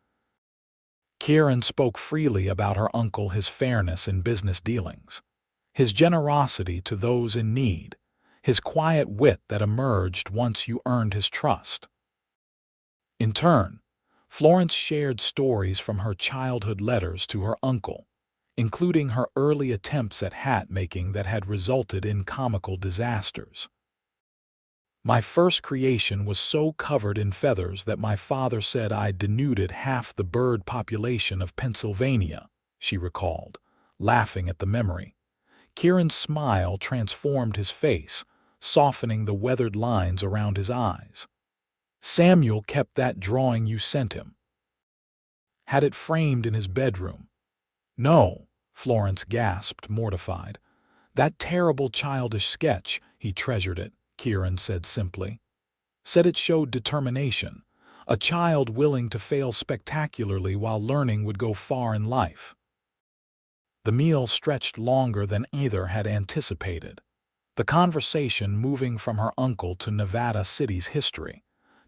Kieran spoke freely about her uncle, his fairness in business dealings, his generosity to those in need, his quiet wit that emerged once you earned his trust. In turn, Florence shared stories from her childhood letters to her uncle, including her early attempts at hat-making that had resulted in comical disasters. "My first creation was so covered in feathers that my father said I denuded half the bird population of Pennsylvania," she recalled, laughing at the memory. Kieran's smile transformed his face, softening the weathered lines around his eyes. "Samuel kept that drawing you sent him. Had it framed in his bedroom." "No," Florence gasped, mortified. "That terrible childish sketch, he treasured it," Kieran said simply. "Said it showed determination. A child willing to fail spectacularly while learning would go far in life." The meal stretched longer than either had anticipated, the conversation moving from her uncle to Nevada City's history,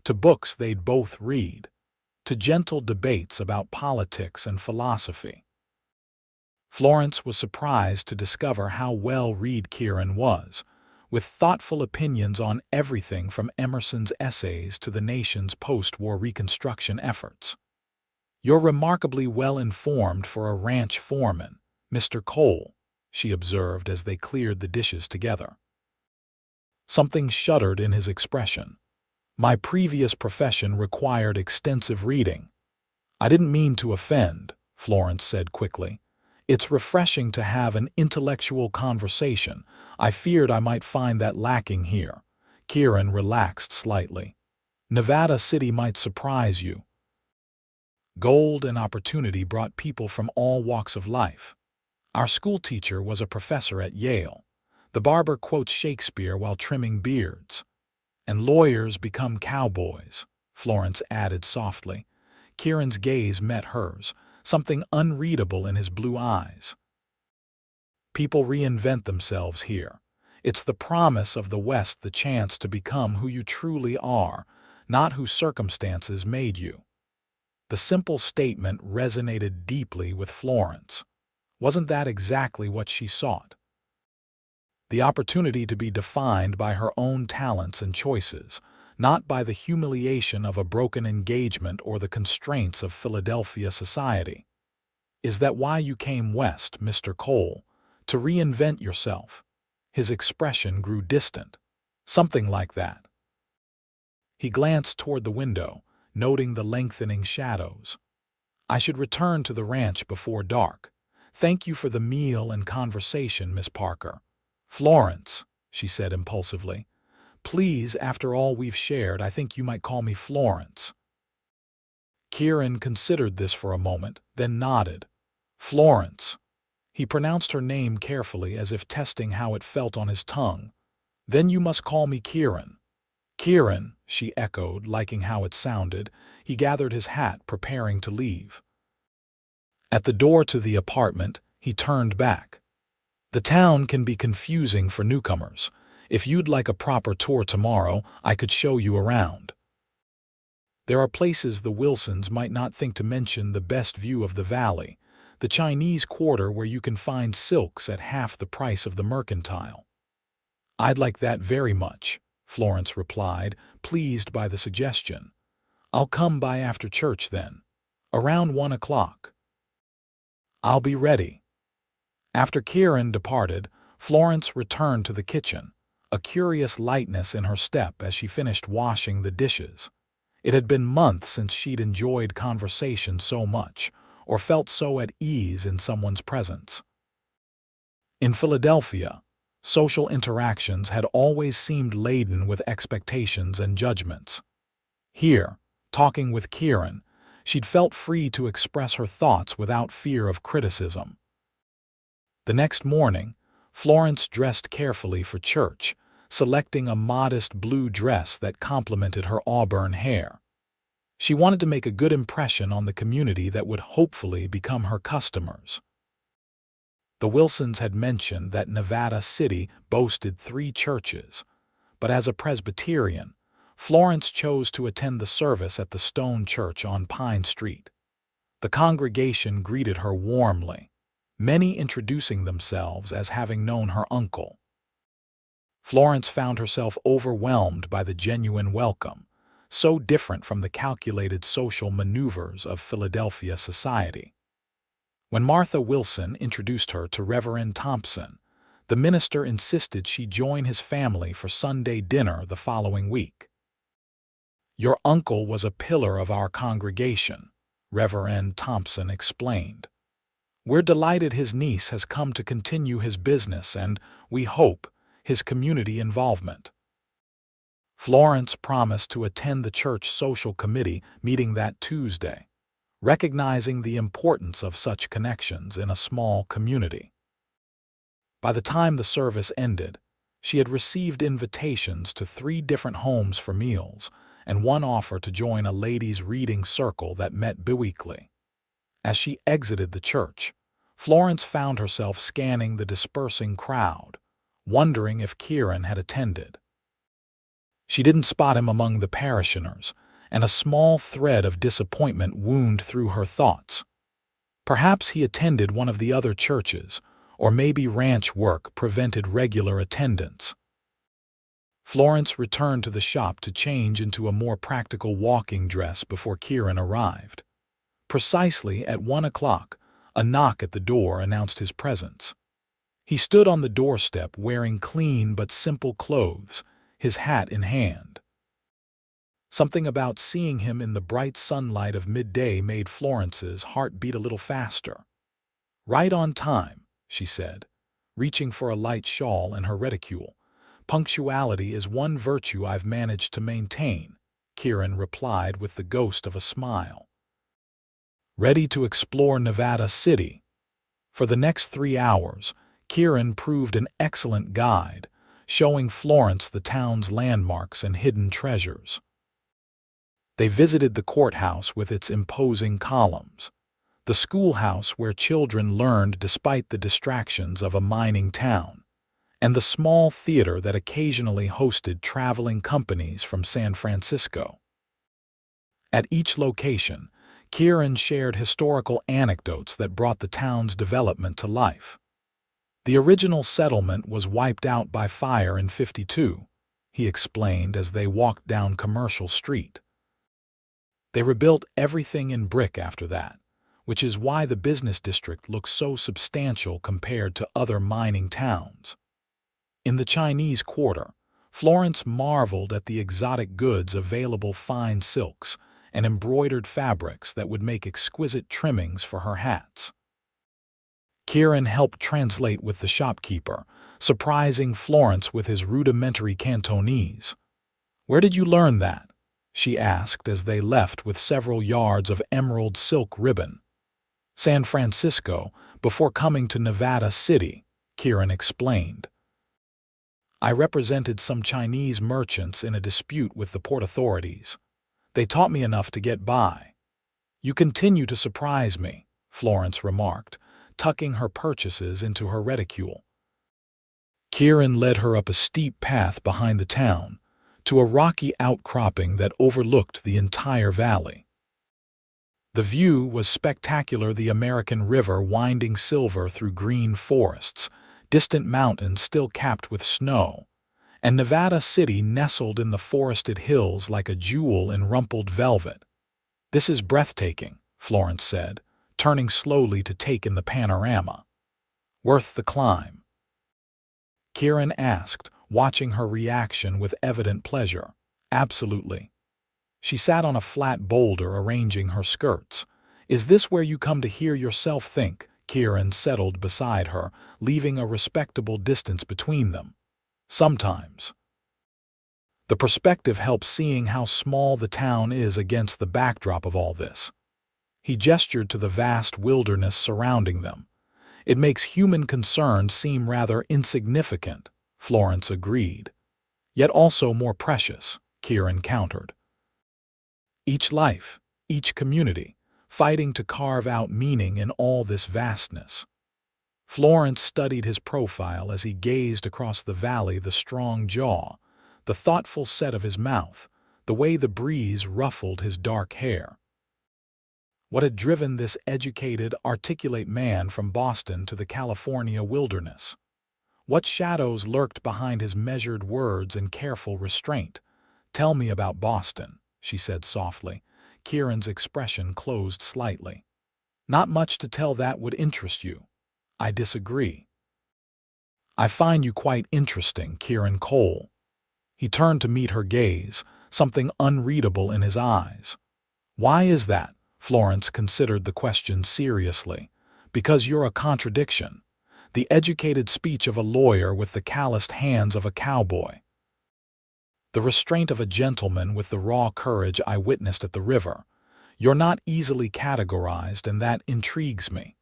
to books they'd both read, to gentle debates about politics and philosophy. Florence was surprised to discover how well-read Kieran was, with thoughtful opinions on everything from Emerson's essays to the nation's post-war Reconstruction efforts. "You're remarkably well-informed for a ranch foreman, Mr. Cole," she observed as they cleared the dishes together. Something shuddered in his expression. "My previous profession required extensive reading." "I didn't mean to offend," Florence said quickly. "It's refreshing to have an intellectual conversation. I feared I might find that lacking here." Kieran relaxed slightly. "Nevada City might surprise you." Gold and opportunity brought people from all walks of life. Our schoolteacher was a professor at Yale. The barber quotes Shakespeare while trimming beards. "And lawyers become cowboys," Florence added softly. Kieran's gaze met hers, something unreadable in his blue eyes. "People reinvent themselves here. It's the promise of the West, the chance to become who you truly are, not who circumstances made you." The simple statement resonated deeply with Florence. Wasn't that exactly what she sought? The opportunity to be defined by her own talents and choices, not by the humiliation of a broken engagement or the constraints of Philadelphia society. "Is that why you came west, Mr. Cole? To reinvent yourself?" His expression grew distant. "Something like that." He glanced toward the window, noting the lengthening shadows. "I should return to the ranch before dark. Thank you for the meal and conversation, Miss Parker." "Florence," she said impulsively. "Please, after all we've shared, I think you might call me Florence." Kieran considered this for a moment, then nodded. "Florence." He pronounced her name carefully as if testing how it felt on his tongue. "Then you must call me Kieran." "Kieran," she echoed, liking how it sounded. He gathered his hat, preparing to leave. At the door to the apartment, he turned back. The town can be confusing for newcomers. If you'd like a proper tour tomorrow, I could show you around. There are places the Wilsons might not think to mention: the best view of the valley, the Chinese Quarter where you can find silks at half the price of the mercantile. I'd like that very much, Florence replied, pleased by the suggestion. I'll come by after church then, around 1 o'clock. I'll be ready. After Kieran departed, Florence returned to the kitchen, a curious lightness in her step as she finished washing the dishes. It had been months since she'd enjoyed conversation so much, or felt so at ease in someone's presence. In Philadelphia, social interactions had always seemed laden with expectations and judgments. Here, talking with Kieran, she'd felt free to express her thoughts without fear of criticism. The next morning, Florence dressed carefully for church, selecting a modest blue dress that complemented her auburn hair. She wanted to make a good impression on the community that would hopefully become her customers. The Wilsons had mentioned that Nevada City boasted 3 churches, but as a Presbyterian, Florence chose to attend the service at the Stone Church on Pine Street. The congregation greeted her warmly, many introducing themselves as having known her uncle. Florence found herself overwhelmed by the genuine welcome, so different from the calculated social maneuvers of Philadelphia society. When Martha Wilson introduced her to Reverend Thompson, the minister insisted she join his family for Sunday dinner the following week. "Your uncle was a pillar of our congregation," Reverend Thompson explained. "We're delighted his niece has come to continue his business and, we hope, his community involvement." Florence promised to attend the church social committee meeting that Tuesday, recognizing the importance of such connections in a small community. By the time the service ended, she had received invitations to 3 different homes for meals and one offer to join a ladies' reading circle that met biweekly. As she exited the church, Florence found herself scanning the dispersing crowd, wondering if Kieran had attended. She didn't spot him among the parishioners, and a small thread of disappointment wound through her thoughts. Perhaps he attended one of the other churches, or maybe ranch work prevented regular attendance. Florence returned to the shop to change into a more practical walking dress before Kieran arrived. Precisely at 1 o'clock, a knock at the door announced his presence. He stood on the doorstep wearing clean but simple clothes, his hat in hand. Something about seeing him in the bright sunlight of midday made Florence's heart beat a little faster. "Right on time," she said, reaching for a light shawl and her reticule. "Punctuality is one virtue I've managed to maintain," Kieran replied with the ghost of a smile. Ready to explore Nevada City? For the next 3 hours, Kieran proved an excellent guide, showing Florence the town's landmarks and hidden treasures. They visited the courthouse with its imposing columns, the schoolhouse where children learned despite the distractions of a mining town, and the small theater that occasionally hosted traveling companies from San Francisco. At each location, Kieran shared historical anecdotes that brought the town's development to life. "The original settlement was wiped out by fire in '52, he explained as they walked down Commercial Street. "They rebuilt everything in brick after that, which is why the business district looks so substantial compared to other mining towns." In the Chinese Quarter, Florence marveled at the exotic goods available: fine silks and embroidered fabrics that would make exquisite trimmings for her hats. Kieran helped translate with the shopkeeper, surprising Florence with his rudimentary Cantonese. "Where did you learn that?" she asked as they left with several yards of emerald silk ribbon. "San Francisco, before coming to Nevada City," Kieran explained. "I represented some Chinese merchants in a dispute with the port authorities. They taught me enough to get by." "You continue to surprise me," Florence remarked, tucking her purchases into her reticule. Kieran led her up a steep path behind the town, to a rocky outcropping that overlooked the entire valley. The view was spectacular, the American River winding silver through green forests, distant mountains still capped with snow, and Nevada City nestled in the forested hills like a jewel in rumpled velvet. "This is breathtaking," Florence said, turning slowly to take in the panorama. "Worth the climb?" Kieran asked, watching her reaction with evident pleasure. "Absolutely." She sat on a flat boulder arranging her skirts. "Is this where you come to hear yourself think?" Kieran settled beside her, leaving a respectable distance between them. "Sometimes." The perspective helps, seeing how small the town is against the backdrop of all this. He gestured to the vast wilderness surrounding them. "It makes human concern seem rather insignificant," Florence agreed. "Yet also more precious," Kieran countered. "Each life, each community, fighting to carve out meaning in all this vastness." Florence studied his profile as he gazed across the valley, the strong jaw, the thoughtful set of his mouth, the way the breeze ruffled his dark hair. What had driven this educated, articulate man from Boston to the California wilderness? What shadows lurked behind his measured words and careful restraint? "Tell me about Boston," she said softly. Kieran's expression closed slightly. "Not much to tell that would interest you." "I disagree." "I find you quite interesting, Kieran Cole." He turned to meet her gaze, something unreadable in his eyes. "Why is that?" Florence considered the question seriously. "Because you're a contradiction. The educated speech of a lawyer with the calloused hands of a cowboy. The restraint of a gentleman with the raw courage I witnessed at the river. You're not easily categorized, and that intrigues me."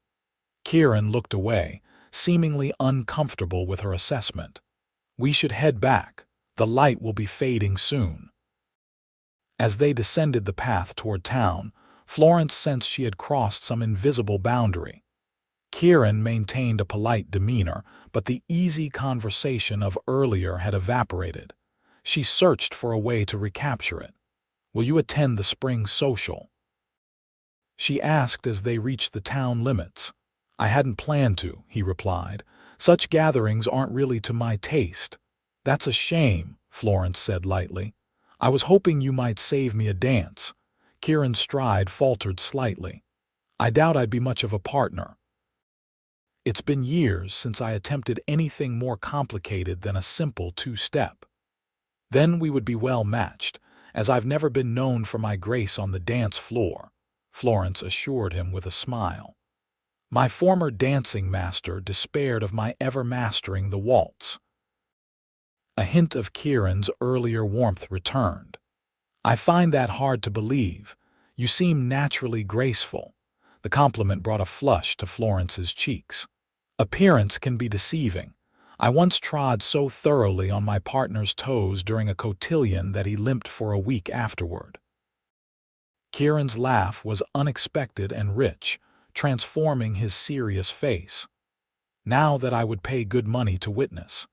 Kieran looked away, seemingly uncomfortable with her assessment. "We should head back. The light will be fading soon." As they descended the path toward town, Florence sensed she had crossed some invisible boundary. Kieran maintained a polite demeanor, but the easy conversation of earlier had evaporated. She searched for a way to recapture it. "Will you attend the spring social?" she asked as they reached the town limits. "I hadn't planned to," he replied. "Such gatherings aren't really to my taste." "That's a shame," Florence said lightly. "I was hoping you might save me a dance." Kieran's stride faltered slightly. "I doubt I'd be much of a partner. It's been years since I attempted anything more complicated than a simple two-step." "Then we would be well matched, as I've never been known for my grace on the dance floor," Florence assured him with a smile. "My former dancing master despaired of my ever mastering the waltz." A hint of Kieran's earlier warmth returned. "I find that hard to believe. You seem naturally graceful." The compliment brought a flush to Florence's cheeks. "Appearance can be deceiving. I once trod so thoroughly on my partner's toes during a cotillion that he limped for a week afterward." Kieran's laugh was unexpected and rich, transforming his serious face. "Now that I would pay good money to witness."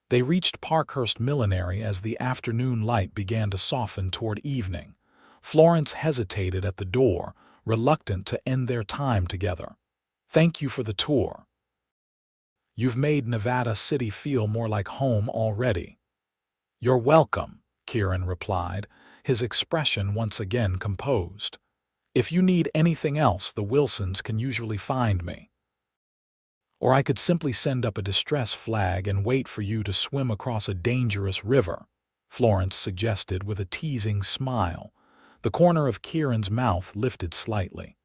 They reached Parkhurst Millinery as the afternoon light began to soften toward evening. Florence hesitated at the door, reluctant to end their time together. "Thank you for the tour. You've made Nevada City feel more like home already." "You're welcome," Kieran replied, his expression once again composed. "If you need anything else, the Wilsons can usually find me. Or I could simply send up a distress flag and wait for you to swim across a dangerous river," Florence suggested with a teasing smile. The corner of Kieran's mouth lifted slightly.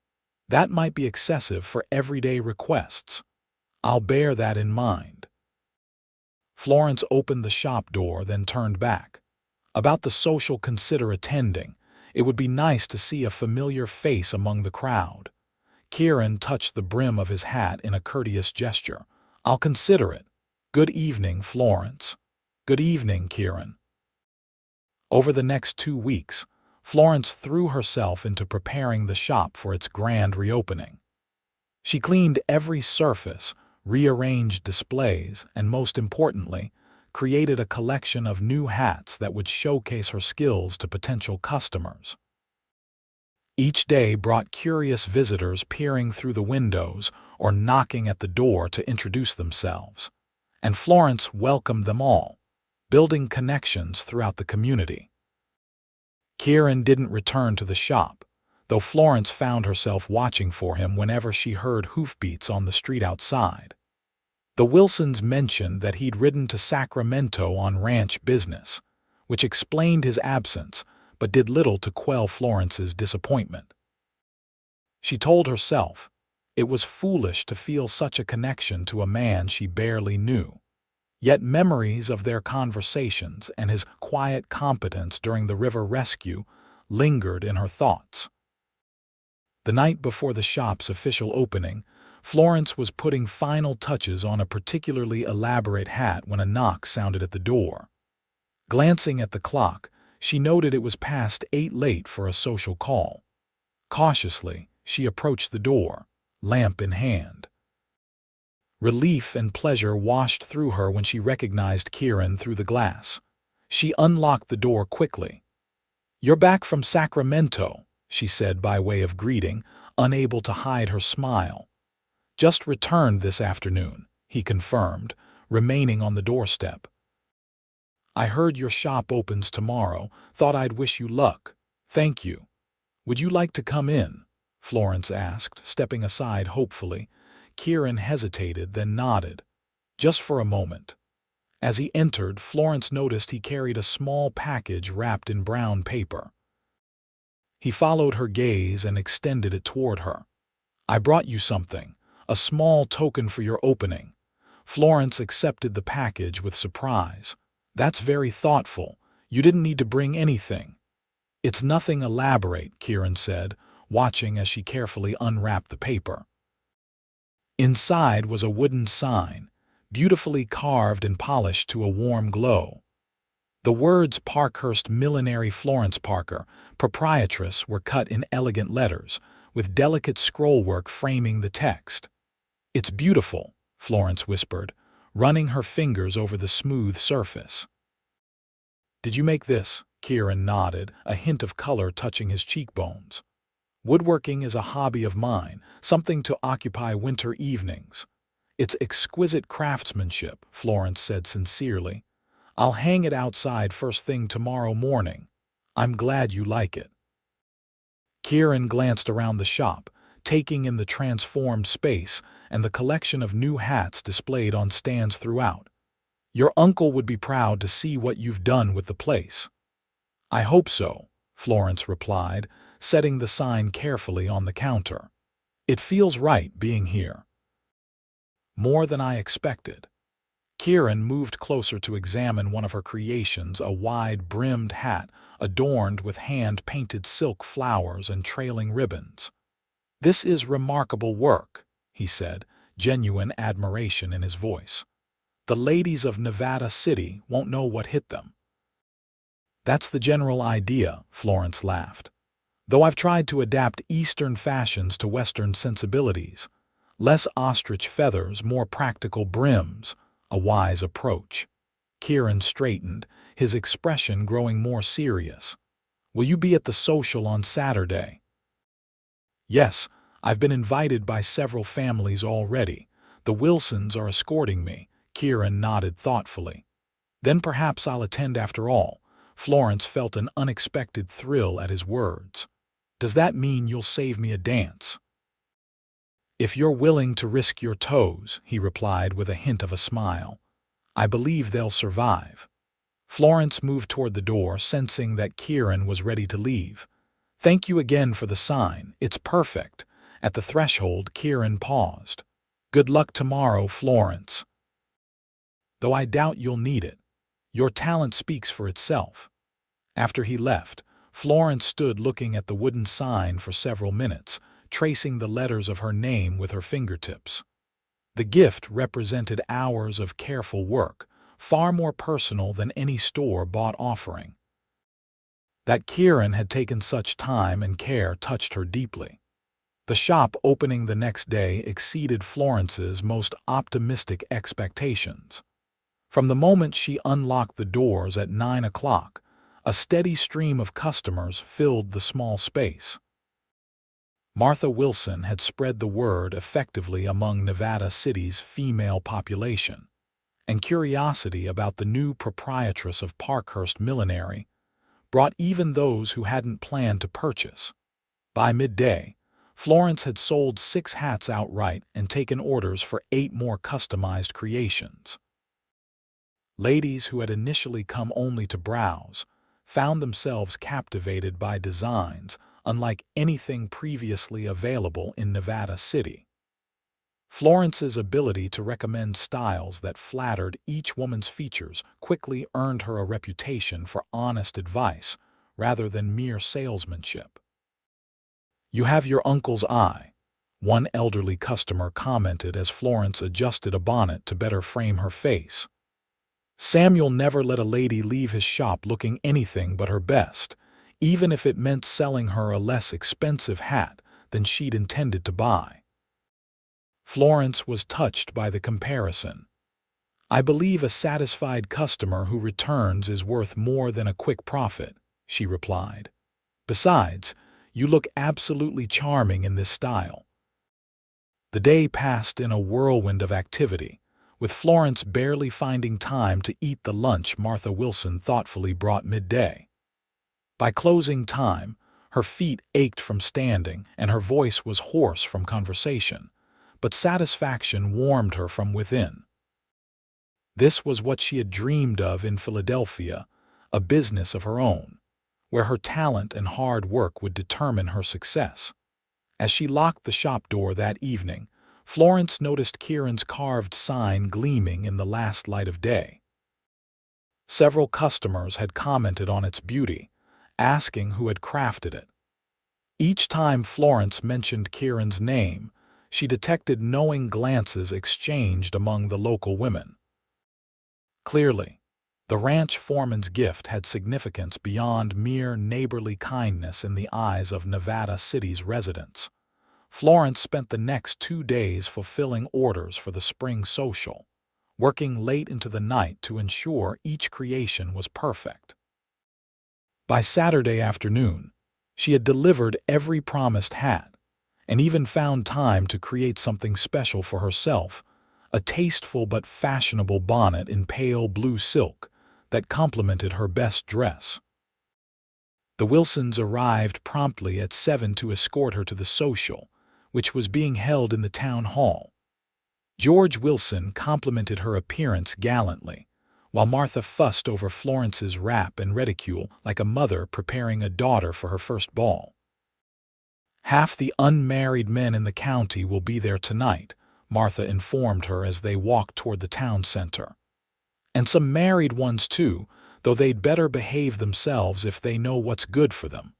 "That might be excessive for everyday requests." "I'll bear that in mind." Florence opened the shop door, then turned back. "About the social, consider attending. It would be nice to see a familiar face among the crowd." Kieran touched the brim of his hat in a courteous gesture. "I'll consider it. Good evening, Florence." "Good evening, Kieran." Over the next 2 weeks, Florence threw herself into preparing the shop for its grand reopening. She cleaned every surface, rearranged displays, and most importantly, created a collection of new hats that would showcase her skills to potential customers. Each day brought curious visitors peering through the windows or knocking at the door to introduce themselves, and Florence welcomed them all, building connections throughout the community. Kieran didn't return to the shop, though Florence found herself watching for him whenever she heard hoofbeats on the street outside. The Wilsons mentioned that he'd ridden to Sacramento on ranch business, which explained his absence but did little to quell Florence's disappointment. She told herself it was foolish to feel such a connection to a man she barely knew. Yet memories of their conversations and his quiet competence during the river rescue lingered in her thoughts. The night before the shop's official opening, Florence was putting final touches on a particularly elaborate hat when a knock sounded at the door. Glancing at the clock, she noted it was past 8 late for a social call. Cautiously, she approached the door, lamp in hand. Relief and pleasure washed through her when she recognized Kieran through the glass. She unlocked the door quickly. "You're back from Sacramento," she said by way of greeting, unable to hide her smile. "Just returned this afternoon," he confirmed, remaining on the doorstep. "I heard your shop opens tomorrow. Thought I'd wish you luck." "Thank you. Would you like to come in?" Florence asked, stepping aside hopefully. Kieran hesitated, then nodded. Just for a moment. As he entered, Florence noticed he carried a small package wrapped in brown paper. He followed her gaze and extended it toward her. "I brought you something, a small token for your opening." Florence accepted the package with surprise. "That's very thoughtful. You didn't need to bring anything." "It's nothing elaborate," Kieran said, watching as she carefully unwrapped the paper. Inside was a wooden sign, beautifully carved and polished to a warm glow. The words "Parkhurst Millinery Florence Parker, Proprietress" were cut in elegant letters, with delicate scrollwork framing the text. "It's beautiful," Florence whispered, running her fingers over the smooth surface. "Did you make this?" Kieran nodded, a hint of color touching his cheekbones. "Woodworking is a hobby of mine, something to occupy winter evenings." "It's exquisite craftsmanship," Florence said sincerely. "I'll hang it outside first thing tomorrow morning." "I'm glad you like it." Kieran glanced around the shop, taking in the transformed space and the collection of new hats displayed on stands throughout. "Your uncle would be proud to see what you've done with the place." "I hope so," Florence replied, setting the sign carefully on the counter. "It feels right being here." "More than I expected." Kieran moved closer to examine one of her creations, a wide-brimmed hat adorned with hand-painted silk flowers and trailing ribbons. "This is remarkable work," he said, genuine admiration in his voice. "The ladies of Nevada City won't know what hit them." "That's the general idea," Florence laughed. "Though I've tried to adapt Eastern fashions to Western sensibilities. Less ostrich feathers, more practical brims, a wise approach." Kieran straightened, his expression growing more serious. "Will you be at the social on Saturday?" "Yes, I've been invited by several families already. The Wilsons are escorting me." Kieran nodded thoughtfully. "Then perhaps I'll attend after all." Florence felt an unexpected thrill at his words. "Does that mean you'll save me a dance?" "If you're willing to risk your toes," he replied with a hint of a smile. "I believe they'll survive." Florence moved toward the door, sensing that Kieran was ready to leave. "Thank you again for the sign. It's perfect." At the threshold, Kieran paused. "Good luck tomorrow, Florence. Though I doubt you'll need it. Your talent speaks for itself." After he left, Florence stood looking at the wooden sign for several minutes, tracing the letters of her name with her fingertips. The gift represented hours of careful work, far more personal than any store-bought offering. That Kieran had taken such time and care touched her deeply. The shop opening the next day exceeded Florence's most optimistic expectations. From the moment she unlocked the doors at 9 o'clock, a steady stream of customers filled the small space. Martha Wilson had spread the word effectively among Nevada City's female population, and curiosity about the new proprietress of Parkhurst Millinery brought even those who hadn't planned to purchase. By midday, Florence had sold 6 hats outright and taken orders for 8 more customized creations. Ladies who had initially come only to browse found themselves captivated by designs unlike anything previously available in Nevada City. Florence's ability to recommend styles that flattered each woman's features quickly earned her a reputation for honest advice rather than mere salesmanship. "You have your uncle's eye," one elderly customer commented as Florence adjusted a bonnet to better frame her face. "Samuel never let a lady leave his shop looking anything but her best, even if it meant selling her a less expensive hat than she'd intended to buy." Florence was touched by the comparison. "I believe a satisfied customer who returns is worth more than a quick profit," she replied. "Besides, you look absolutely charming in this style." The day passed in a whirlwind of activity, with Florence barely finding time to eat the lunch Martha Wilson thoughtfully brought midday. By closing time, her feet ached from standing and her voice was hoarse from conversation, but satisfaction warmed her from within. This was what she had dreamed of in Philadelphia, a business of her own, where her talent and hard work would determine her success. As she locked the shop door that evening, Florence noticed Kieran's carved sign gleaming in the last light of day. Several customers had commented on its beauty, asking who had crafted it. Each time Florence mentioned Kieran's name, she detected knowing glances exchanged among the local women. Clearly, the ranch foreman's gift had significance beyond mere neighborly kindness in the eyes of Nevada City's residents. Florence spent the next 2 days fulfilling orders for the spring social, working late into the night to ensure each creation was perfect. By Saturday afternoon, she had delivered every promised hat, and even found time to create something special for herself, a tasteful but fashionable bonnet in pale blue silk that complemented her best dress. The Wilsons arrived promptly at 7 to escort her to the social, which was being held in the town hall. George Wilson complimented her appearance gallantly, while Martha fussed over Florence's wrap and reticule like a mother preparing a daughter for her first ball. "Half the unmarried men in the county will be there tonight," Martha informed her as they walked toward the town center. "And some married ones too, though they'd better behave themselves if they know what's good for them."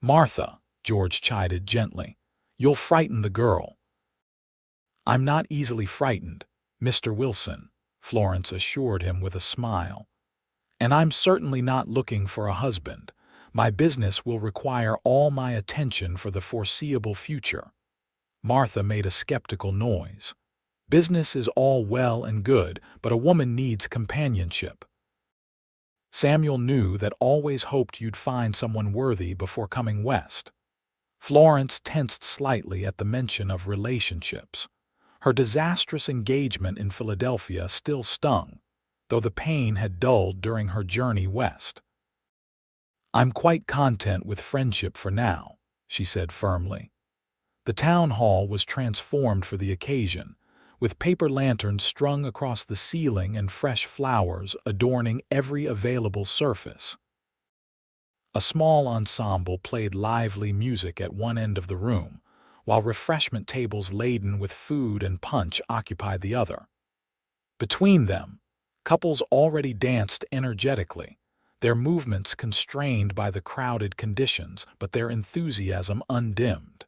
"Martha," George chided gently, "you'll frighten the girl." "I'm not easily frightened, Mr. Wilson," Florence assured him with a smile. "And I'm certainly not looking for a husband. My business will require all my attention for the foreseeable future." Martha made a skeptical noise. "Business is all well and good, but a woman needs companionship." "Samuel knew that always hoped you'd find someone worthy before coming west." Florence tensed slightly at the mention of relationships. Her disastrous engagement in Philadelphia still stung, though the pain had dulled during her journey west. "I'm quite content with friendship for now," she said firmly. The town hall was transformed for the occasion, with paper lanterns strung across the ceiling and fresh flowers adorning every available surface. A small ensemble played lively music at one end of the room, while refreshment tables laden with food and punch occupied the other. Between them, couples already danced energetically, their movements constrained by the crowded conditions, but their enthusiasm undimmed.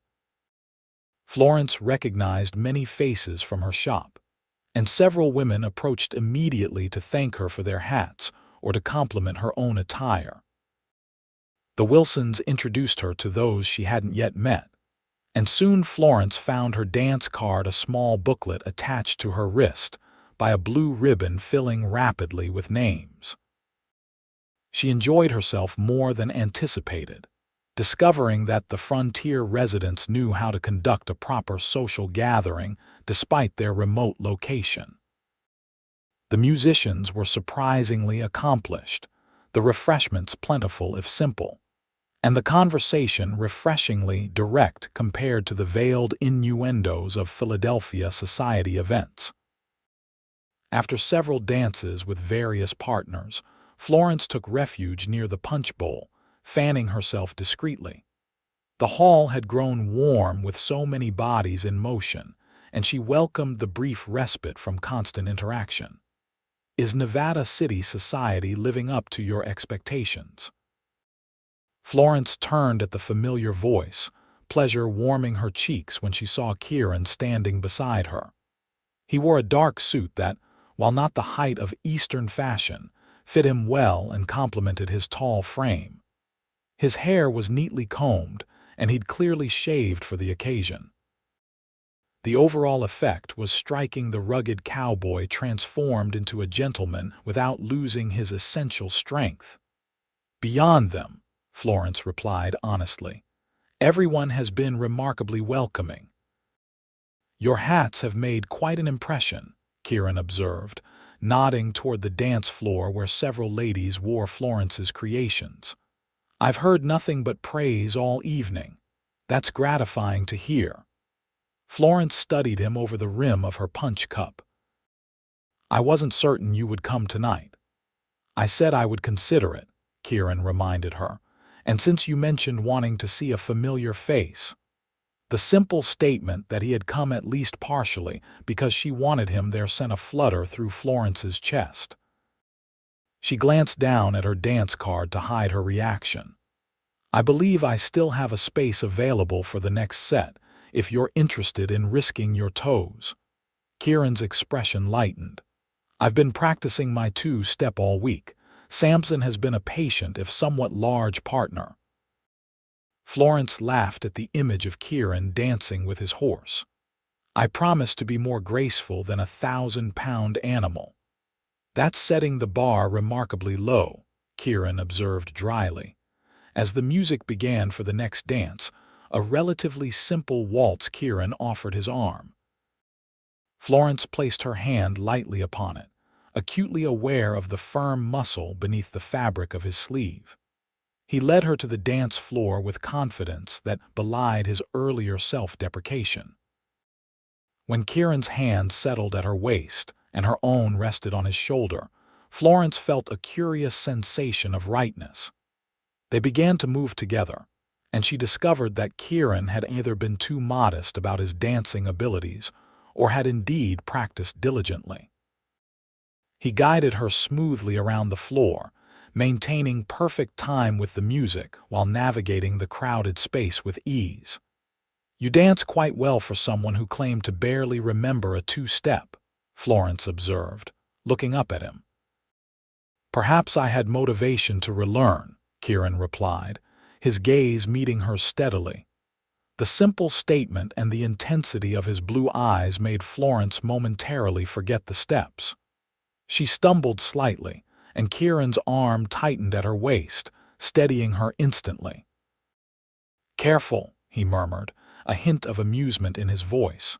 Florence recognized many faces from her shop, and several women approached immediately to thank her for their hats or to compliment her own attire. The Wilsons introduced her to those she hadn't yet met, and soon Florence found her dance card, a small booklet attached to her wrist by a blue ribbon filling rapidly with names. She enjoyed herself more than anticipated, discovering that the frontier residents knew how to conduct a proper social gathering despite their remote location. The musicians were surprisingly accomplished, the refreshments plentiful if simple, and the conversation refreshingly direct compared to the veiled innuendos of Philadelphia society events. After several dances with various partners, Florence took refuge near the punch bowl, fanning herself discreetly. The hall had grown warm with so many bodies in motion, and she welcomed the brief respite from constant interaction. Is Nevada City society living up to your expectations? Florence turned at the familiar voice, pleasure warming her cheeks when she saw Kieran standing beside her. He wore a dark suit that, while not the height of Eastern fashion, fit him well and complemented his tall frame. His hair was neatly combed, and he'd clearly shaved for the occasion. The overall effect was striking, the rugged cowboy transformed into a gentleman without losing his essential strength. Beyond them, Florence replied honestly, everyone has been remarkably welcoming. Your hats have made quite an impression, Kieran observed, nodding toward the dance floor where several ladies wore Florence's creations. I've heard nothing but praise all evening. That's gratifying to hear. Florence studied him over the rim of her punch cup. I wasn't certain you would come tonight. I said I would consider it, Kieran reminded her, and since you mentioned wanting to see a familiar face. The simple statement that he had come at least partially because she wanted him there sent a flutter through Florence's chest. She glanced down at her dance card to hide her reaction. I believe I still have a space available for the next set, if you're interested in risking your toes. Kieran's expression lightened. I've been practicing my two-step all week. Samson has been a patient if somewhat large partner. Florence laughed at the image of Kieran dancing with his horse. I promise to be more graceful than a 1,000-pound animal. That's setting the bar remarkably low, Kieran observed dryly. As the music began for the next dance, a relatively simple waltz, Kieran offered his arm. Florence placed her hand lightly upon it, acutely aware of the firm muscle beneath the fabric of his sleeve. He led her to the dance floor with confidence that belied his earlier self-deprecation. When Kieran's hand settled at her waist and her own rested on his shoulder, Florence felt a curious sensation of rightness. They began to move together, and she discovered that Kieran had either been too modest about his dancing abilities or had indeed practiced diligently. He guided her smoothly around the floor, maintaining perfect time with the music while navigating the crowded space with ease. You dance quite well for someone who claimed to barely remember a two-step, Florence observed, looking up at him. Perhaps I had motivation to relearn, Kieran replied, his gaze meeting hers steadily. The simple statement and the intensity of his blue eyes made Florence momentarily forget the steps. She stumbled slightly, and Kieran's arm tightened at her waist, steadying her instantly. Careful, he murmured, a hint of amusement in his voice.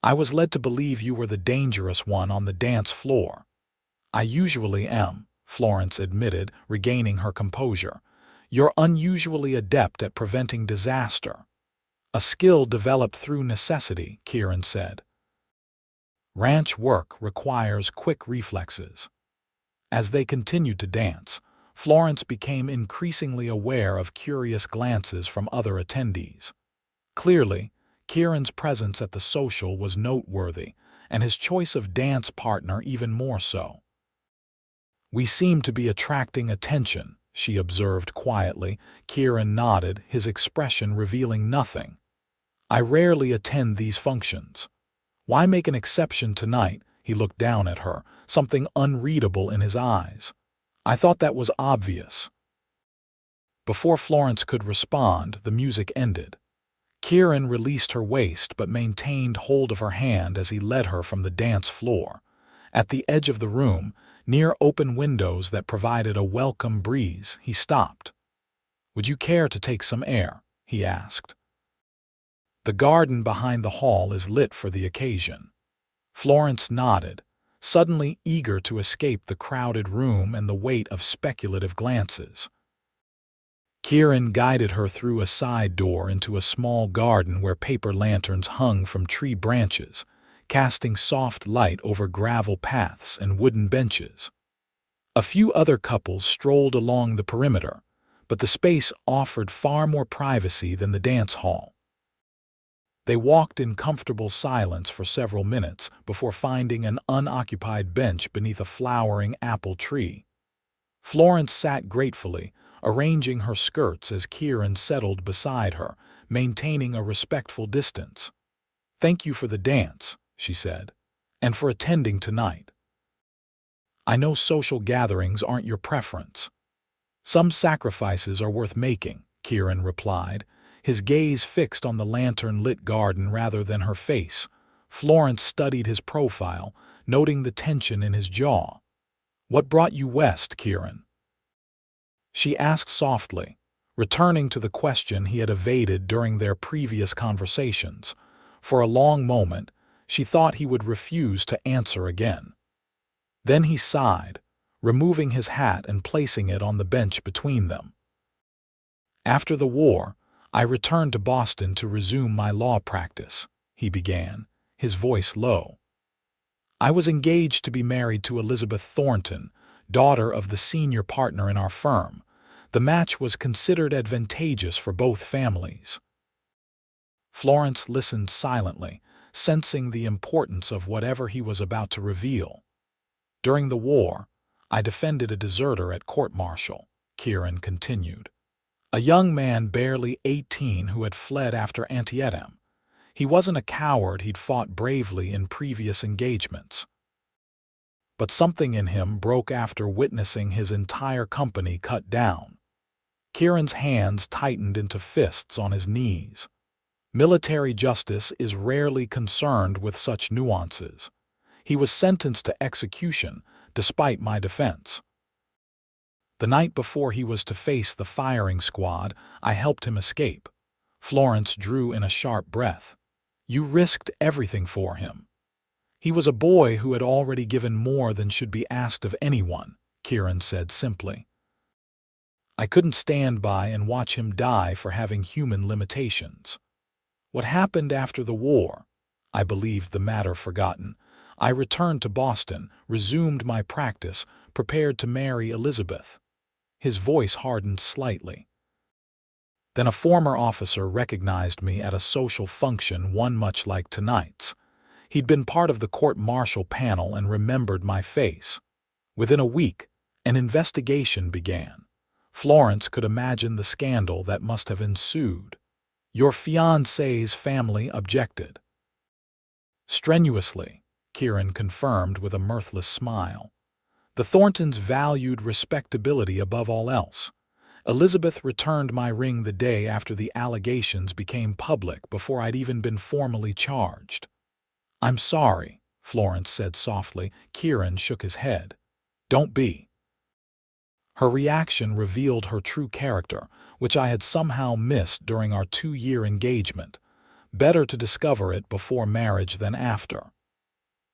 I was led to believe you were the dangerous one on the dance floor. I usually am, Florence admitted, regaining her composure. You're unusually adept at preventing disaster. A skill developed through necessity, Kieran said. Ranch work requires quick reflexes. As they continued to dance, Florence became increasingly aware of curious glances from other attendees. Clearly, Kieran's presence at the social was noteworthy, and his choice of dance partner even more so. We seem to be attracting attention, she observed quietly. Kieran nodded, his expression revealing nothing. I rarely attend these functions. Why make an exception tonight? He looked down at her, something unreadable in his eyes. I thought that was obvious. Before Florence could respond, the music ended. Kieran released her waist but maintained hold of her hand as he led her from the dance floor. At the edge of the room, near open windows that provided a welcome breeze, he stopped. "Would you care to take some air?" he asked. "The garden behind the hall is lit for the occasion." Florence nodded, suddenly eager to escape the crowded room and the weight of speculative glances. Kieran guided her through a side door into a small garden where paper lanterns hung from tree branches, casting soft light over gravel paths and wooden benches. A few other couples strolled along the perimeter, but the space offered far more privacy than the dance hall. They walked in comfortable silence for several minutes before finding an unoccupied bench beneath a flowering apple tree. Florence sat gratefully, arranging her skirts as Kieran settled beside her, maintaining a respectful distance. "Thank you for the dance," she said, "and for attending tonight. I know social gatherings aren't your preference." "Some sacrifices are worth making," Kieran replied, his gaze fixed on the lantern-lit garden rather than her face. Florence studied his profile, noting the tension in his jaw. "What brought you west, Kieran?" she asked softly, returning to the question he had evaded during their previous conversations. For a long moment, she thought he would refuse to answer again. Then he sighed, removing his hat and placing it on the bench between them. "After the war, I returned to Boston to resume my law practice," he began, his voice low. "I was engaged to be married to Elizabeth Thornton, daughter of the senior partner in our firm. The match was considered advantageous for both families." Florence listened silently, sensing the importance of whatever he was about to reveal. "During the war, I defended a deserter at court-martial," Kieran continued. "A young man barely 18 who had fled after Antietam. He wasn't a coward, he'd fought bravely in previous engagements. But something in him broke after witnessing his entire company cut down." Kieran's hands tightened into fists on his knees. Military justice is rarely concerned with such nuances. He was sentenced to execution, despite my defense. The night before he was to face the firing squad, I helped him escape. Florence drew in a sharp breath. "You risked everything for him." "He was a boy who had already given more than should be asked of anyone," Kieran said simply. "I couldn't stand by and watch him die for having human limitations. What happened after the war? I believed the matter forgotten. I returned to Boston, resumed my practice, prepared to marry Elizabeth." His voice hardened slightly. "Then a former officer recognized me at a social function, one much like tonight's. He'd been part of the court-martial panel and remembered my face. Within a week, an investigation began. Florence could imagine the scandal that must have ensued. Your fiancé's family objected." "Strenuously," Kieran confirmed with a mirthless smile. "The Thorntons valued respectability above all else. Elizabeth returned my ring the day after the allegations became public, before I'd even been formally charged." "I'm sorry," Florence said softly. Kieran shook his head. "Don't be." Her reaction revealed her true character, which I had somehow missed during our 2-year engagement. Better to discover it before marriage than after.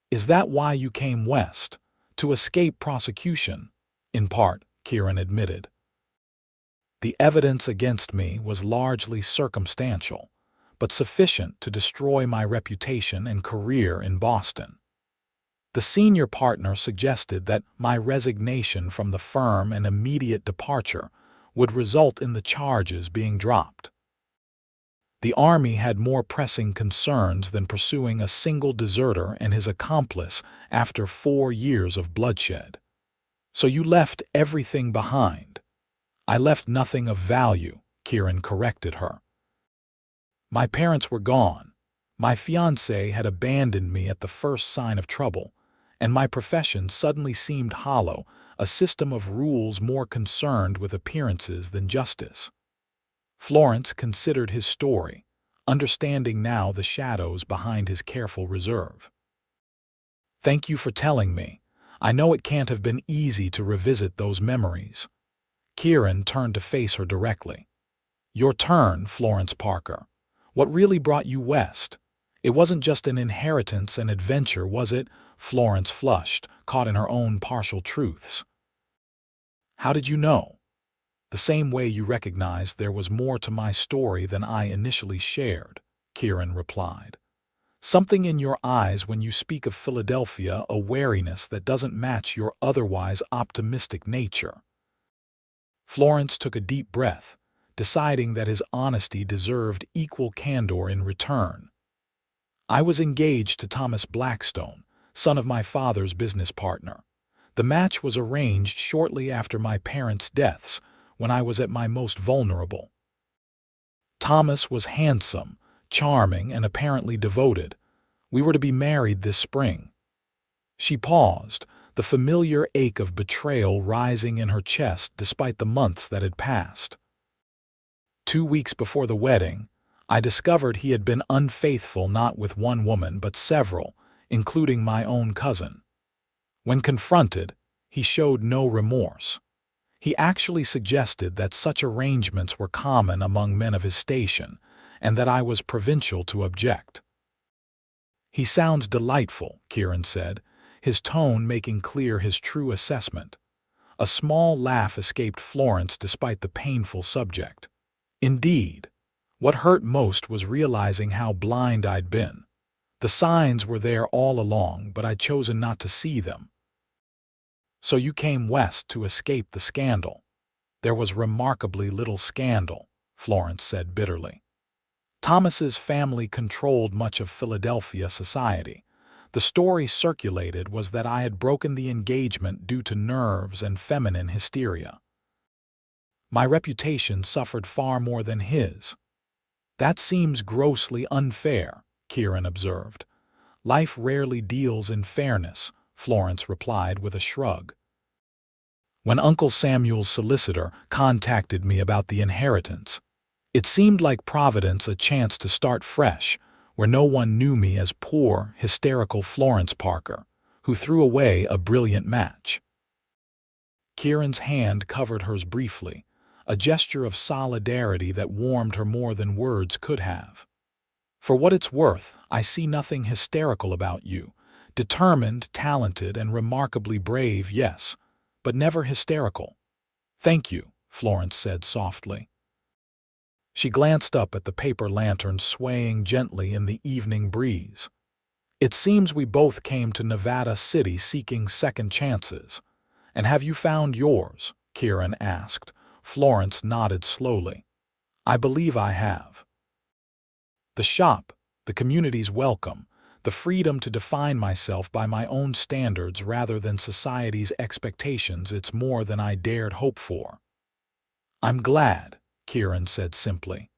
"Is that why you came west? To escape prosecution?" "In part," Kieran admitted. "The evidence against me was largely circumstantial, but sufficient to destroy my reputation and career in Boston. The senior partner suggested that my resignation from the firm and immediate departure would result in the charges being dropped. The Army had more pressing concerns than pursuing a single deserter and his accomplice after 4 years of bloodshed. So you left everything behind." "I left nothing of value," Kieran corrected her. "My parents were gone. My fiancé had abandoned me at the first sign of trouble, and my profession suddenly seemed hollow, a system of rules more concerned with appearances than justice." Florence considered his story, understanding now the shadows behind his careful reserve. "Thank you for telling me. I know it can't have been easy to revisit those memories." Kieran turned to face her directly. "Your turn, Florence Parker. What really brought you west? It wasn't just an inheritance and adventure, was it?" Florence flushed, caught in her own partial truths. "How did you know?" "The same way you recognized there was more to my story than I initially shared," Kieran replied. "Something in your eyes when you speak of Philadelphia, a wariness that doesn't match your otherwise optimistic nature." Florence took a deep breath, deciding that his honesty deserved equal candor in return. "I was engaged to Thomas Blackstone, son of my father's business partner. The match was arranged shortly after my parents' deaths, when I was at my most vulnerable. Thomas was handsome, charming, and apparently devoted. We were to be married this spring." She paused, the familiar ache of betrayal rising in her chest despite the months that had passed. 2 weeks before the wedding, I discovered he had been unfaithful not with one woman but several, including my own cousin. When confronted, he showed no remorse. He actually suggested that such arrangements were common among men of his station, and that I was provincial to object. "He sounds delightful," Kieran said, his tone making clear his true assessment. A small laugh escaped Florence despite the painful subject. "Indeed. What hurt most was realizing how blind I'd been. The signs were there all along, but I'd chosen not to see them." "So you came west to escape the scandal." "There was remarkably little scandal," Florence said bitterly. "Thomas's family controlled much of Philadelphia society. The story circulated was that I had broken the engagement due to nerves and feminine hysteria. My reputation suffered far more than his." "That seems grossly unfair," Kieran observed. "Life rarely deals in fairness," Florence replied with a shrug. "When Uncle Samuel's solicitor contacted me about the inheritance, it seemed like Providence a chance to start fresh, where no one knew me as poor, hysterical Florence Parker, who threw away a brilliant match." Kieran's hand covered hers briefly, a gesture of solidarity that warmed her more than words could have. "For what it's worth, I see nothing hysterical about you. Determined, talented, and remarkably brave, yes, but never hysterical." "Thank you," Florence said softly. She glanced up at the paper lantern swaying gently in the evening breeze. "It seems we both came to Nevada City seeking second chances. And have you found yours?" Kieran asked. Florence nodded slowly. "I believe I have. The shop, the community's welcome, the freedom to define myself by my own standards rather than society's expectations, it's more than I dared hope for." "I'm glad," Kieran said simply.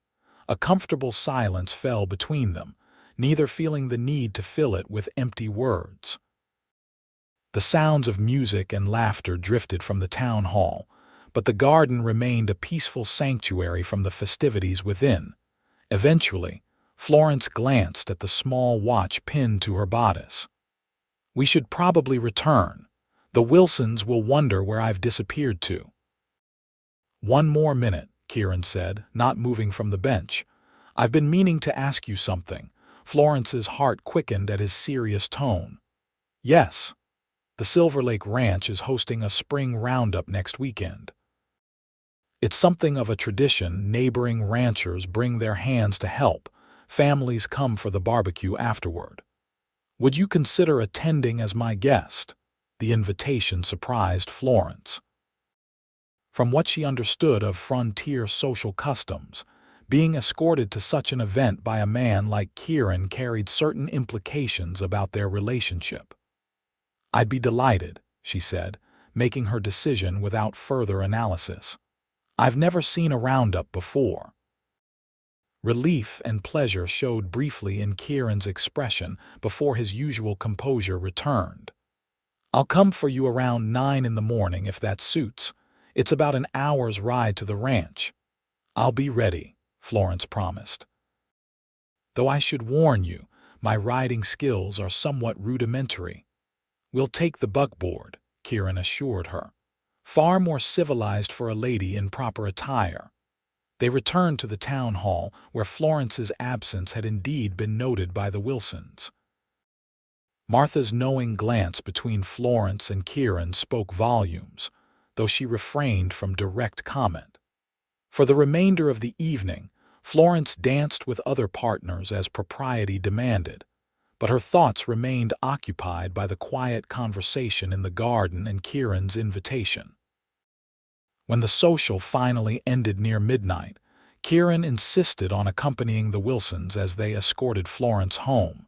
A comfortable silence fell between them, neither feeling the need to fill it with empty words. The sounds of music and laughter drifted from the town hall, but the garden remained a peaceful sanctuary from the festivities within. Eventually, Florence glanced at the small watch pinned to her bodice. "We should probably return. The Wilsons will wonder where I've disappeared to." "One more minute," Kieran said, not moving from the bench. "I've been meaning to ask you something." Florence's heart quickened at his serious tone. "Yes. The Silver Lake Ranch is hosting a spring roundup next weekend. It's something of a tradition. Neighboring ranchers bring their hands to help. Families come for the barbecue afterward. Would you consider attending as my guest?" The invitation surprised Florence. From what she understood of frontier social customs, being escorted to such an event by a man like Kieran carried certain implications about their relationship. "I'd be delighted," she said, making her decision without further analysis. "I've never seen a roundup before." Relief and pleasure showed briefly in Kieran's expression before his usual composure returned. "I'll come for you around 9 in the morning if that suits. It's about an hour's ride to the ranch." "I'll be ready," Florence promised. though I should warn you, my riding skills are somewhat rudimentary. We'll take the buckboard, Kieran assured her. Far more civilized for a lady in proper attire. They returned to the town hall, where Florence's absence had indeed been noted by the Wilsons. Martha's knowing glance between Florence and Kieran spoke volumes, though she refrained from direct comment. For the remainder of the evening, Florence danced with other partners as propriety demanded, but her thoughts remained occupied by the quiet conversation in the garden and Kieran's invitation. When the social finally ended near midnight, Kieran insisted on accompanying the Wilsons as they escorted Florence home.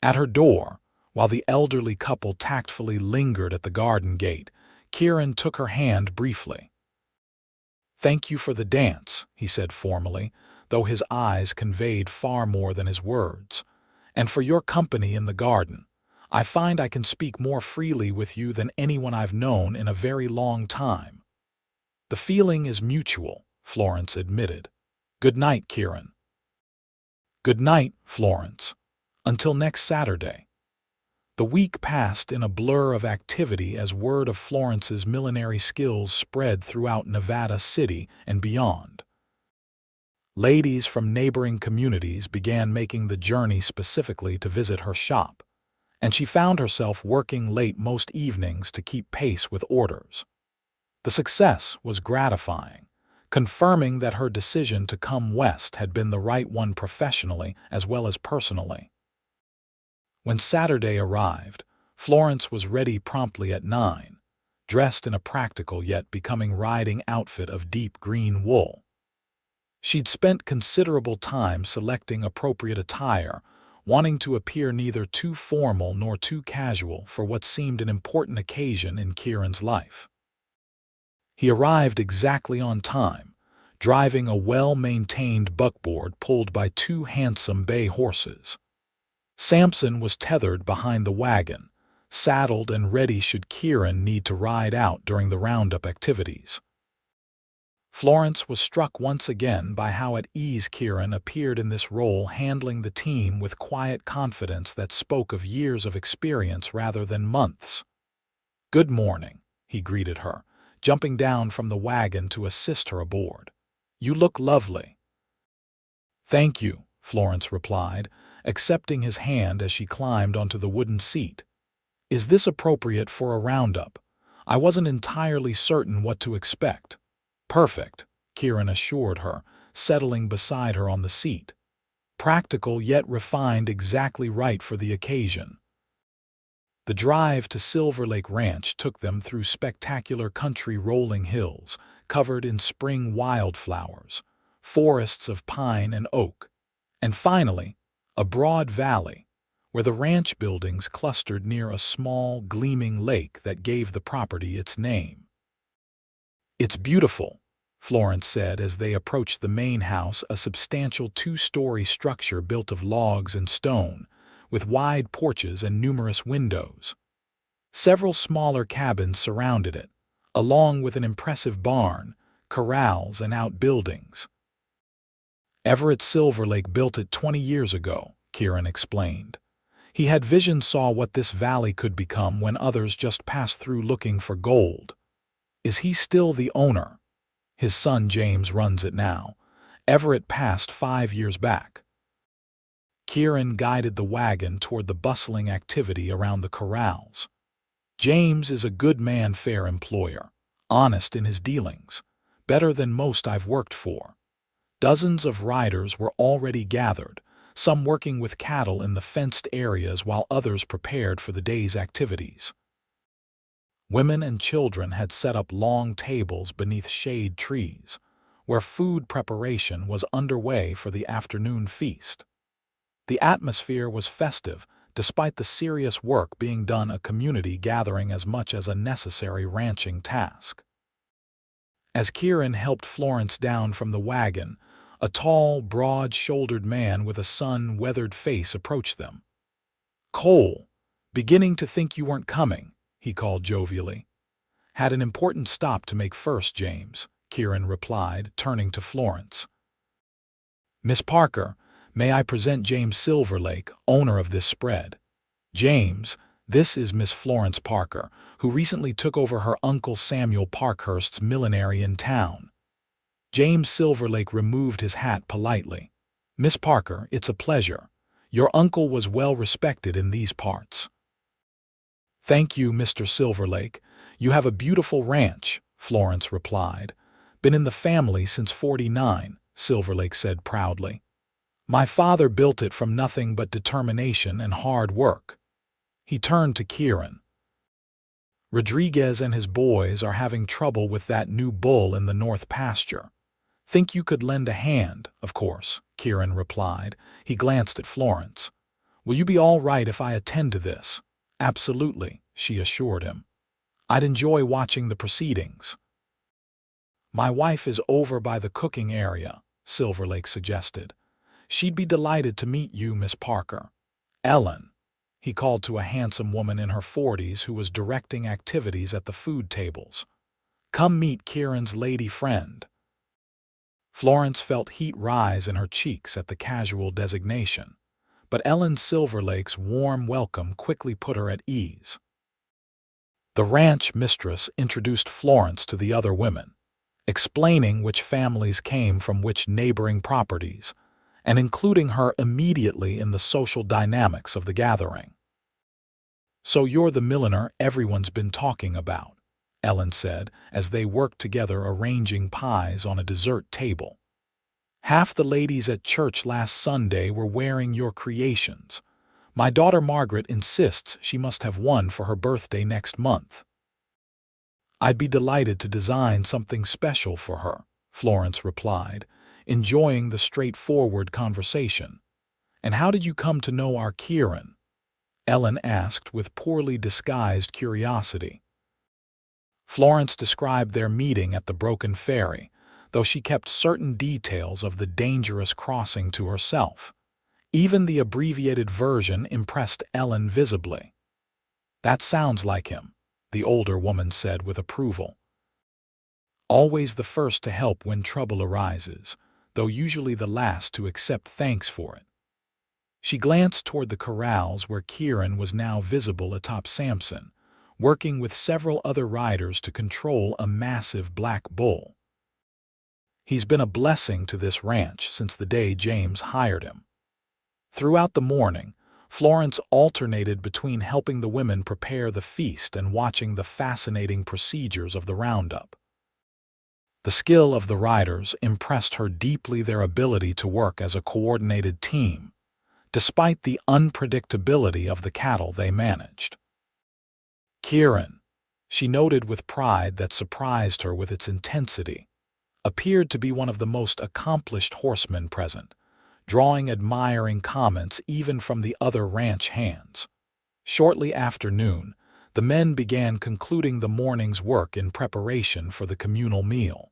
At her door, while the elderly couple tactfully lingered at the garden gate, Kieran took her hand briefly. "Thank you for the dance," he said formally, though his eyes conveyed far more than his words, "and for your company in the garden. I find I can speak more freely with you than anyone I've known in a very long time." "The feeling is mutual," Florence admitted. "Good night, Kieran." "Good night, Florence. Until next Saturday." The week passed in a blur of activity as word of Florence's millinery skills spread throughout Nevada City and beyond. Ladies from neighboring communities began making the journey specifically to visit her shop, and she found herself working late most evenings to keep pace with orders. The success was gratifying, confirming that her decision to come west had been the right one professionally as well as personally. When Saturday arrived, Florence was ready promptly at 9, dressed in a practical yet becoming riding outfit of deep green wool. She'd spent considerable time selecting appropriate attire, wanting to appear neither too formal nor too casual for what seemed an important occasion in Kieran's life. He arrived exactly on time, driving a well-maintained buckboard pulled by two handsome bay horses. Samson was tethered behind the wagon, saddled and ready should Kieran need to ride out during the roundup activities. Florence was struck once again by how at ease Kieran appeared in this role, handling the team with quiet confidence that spoke of years of experience rather than months. "Good morning," he greeted her, jumping down from the wagon to assist her aboard. "You look lovely." "Thank you," Florence replied, accepting his hand as she climbed onto the wooden seat. "Is this appropriate for a roundup? I wasn't entirely certain what to expect." "Perfect," Kieran assured her, settling beside her on the seat. "Practical yet refined, exactly right for the occasion." The drive to Silver Lake Ranch took them through spectacular country rolling hills, covered in spring wildflowers, forests of pine and oak, and finally, a broad valley, where the ranch buildings clustered near a small, gleaming lake that gave the property its name. "It's beautiful," Florence said as they approached the main house, a substantial two-story structure built of logs and stone, with wide porches and numerous windows. Several smaller cabins surrounded it, along with an impressive barn, corrals, and outbuildings. "Everett Silver Lake built it 20 years ago," Kieran explained. "He had vision, saw what this valley could become when others just passed through looking for gold." "Is he still the owner?" "His son James runs it now. Everett passed 5 years back." Kieran guided the wagon toward the bustling activity around the corrals. "James is a good man, fair employer, honest in his dealings, better than most I've worked for." Dozens of riders were already gathered, some working with cattle in the fenced areas while others prepared for the day's activities. Women and children had set up long tables beneath shade trees, where food preparation was underway for the afternoon feast. The atmosphere was festive, despite the serious work being done, a community gathering as much as a necessary ranching task. As Kieran helped Florence down from the wagon, a tall, broad-shouldered man with a sun-weathered face approached them. "Cole, beginning to think you weren't coming," he called jovially. "Had an important stop to make first, James," Kieran replied, turning to Florence. "Miss Parker, May I present James Silverlake, owner of this spread. James, this is Miss Florence Parker, who recently took over her uncle Samuel Parkhurst's millinery in town. James Silverlake removed his hat politely. Miss Parker, it's a pleasure. Your uncle was well respected in these parts. Thank you, Mr. Silverlake. You have a beautiful ranch, Florence replied. Been in the family since '49, Silverlake said proudly. My father built it from nothing but determination and hard work. He turned to Kieran. Rodriguez and his boys are having trouble with that new bull in the north pasture. Think you could lend a hand, of course, Kieran replied. He glanced at Florence. Will you be all right if I attend to this? Absolutely, she assured him. I'd enjoy watching the proceedings. My wife is over by the cooking area, Silverlake suggested. She'd be delighted to meet you, Miss Parker. Ellen, he called to a handsome woman in her 40s who was directing activities at the food tables. Come meet Kieran's lady friend. Florence felt heat rise in her cheeks at the casual designation, but Ellen Silverlake's warm welcome quickly put her at ease. The ranch mistress introduced Florence to the other women, explaining which families came from which neighboring properties, and including her immediately in the social dynamics of the gathering. So you're the milliner everyone's been talking about, Ellen said as they worked together arranging pies on a dessert table. Half the ladies at church last Sunday were wearing your creations. My daughter Margaret insists she must have one for her birthday next month. I'd be delighted to design something special for her, Florence replied, enjoying the straightforward conversation. And how did you come to know our Kieran? Ellen asked with poorly disguised curiosity. Florence described their meeting at the broken ferry, though she kept certain details of the dangerous crossing to herself. Even the abbreviated version impressed Ellen visibly. That sounds like him, the older woman said with approval. Always the first to help when trouble arises, though usually the last to accept thanks for it. She glanced toward the corrals where Kieran was now visible atop Samson, working with several other riders to control a massive black bull. He's been a blessing to this ranch since the day James hired him. Throughout the morning, Florence alternated between helping the women prepare the feast and watching the fascinating procedures of the roundup. The skill of the riders impressed her deeply, their ability to work as a coordinated team, despite the unpredictability of the cattle they managed. Kieran, she noted with pride that surprised her with its intensity, appeared to be one of the most accomplished horsemen present, drawing admiring comments even from the other ranch hands. Shortly after noon, the men began concluding the morning's work in preparation for the communal meal.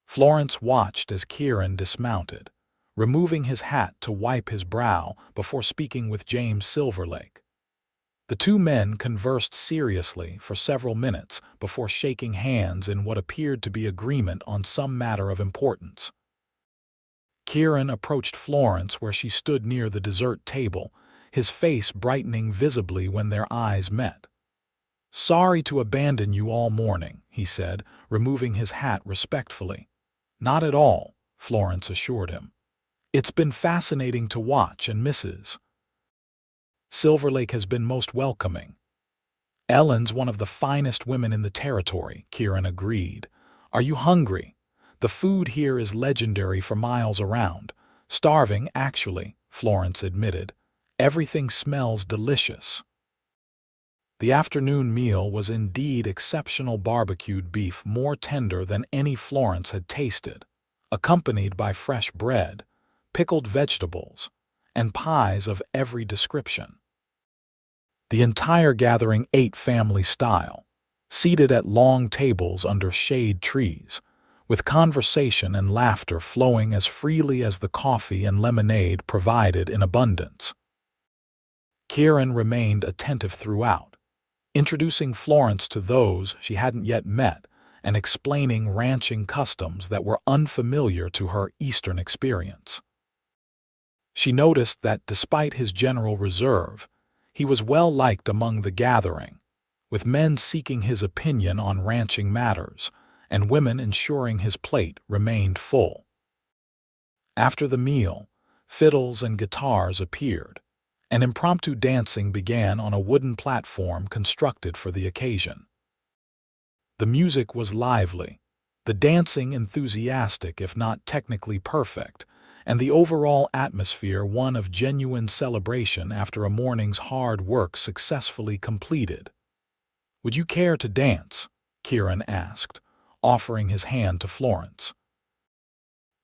Florence watched as Kieran dismounted, removing his hat to wipe his brow before speaking with James Silverlake. The two men conversed seriously for several minutes before shaking hands in what appeared to be agreement on some matter of importance. Kieran approached Florence where she stood near the dessert table, his face brightening visibly when their eyes met. Sorry to abandon you all morning, he said, removing his hat respectfully. Not at all, Florence assured him. It's been fascinating to watch, and Mrs. Silverlake has been most welcoming. Ellen's one of the finest women in the territory, Kieran agreed. Are you hungry? The food here is legendary for miles around. Starving, actually, Florence admitted. Everything smells delicious. The afternoon meal was indeed exceptional barbecued beef, more tender than any Florence had tasted, accompanied by fresh bread, pickled vegetables, and pies of every description. The entire gathering ate family style, seated at long tables under shade trees, with conversation and laughter flowing as freely as the coffee and lemonade provided in abundance. Kieran remained attentive throughout, introducing Florence to those she hadn't yet met and explaining ranching customs that were unfamiliar to her Eastern experience. She noticed that despite his general reserve, he was well liked among the gathering, with men seeking his opinion on ranching matters and women ensuring his plate remained full. After the meal, fiddles and guitars appeared, and impromptu dancing began on a wooden platform constructed for the occasion. The music was lively, the dancing enthusiastic if not technically perfect, and the overall atmosphere one of genuine celebration after a morning's hard work successfully completed. "Would you care to dance?" Kieran asked, offering his hand to Florence.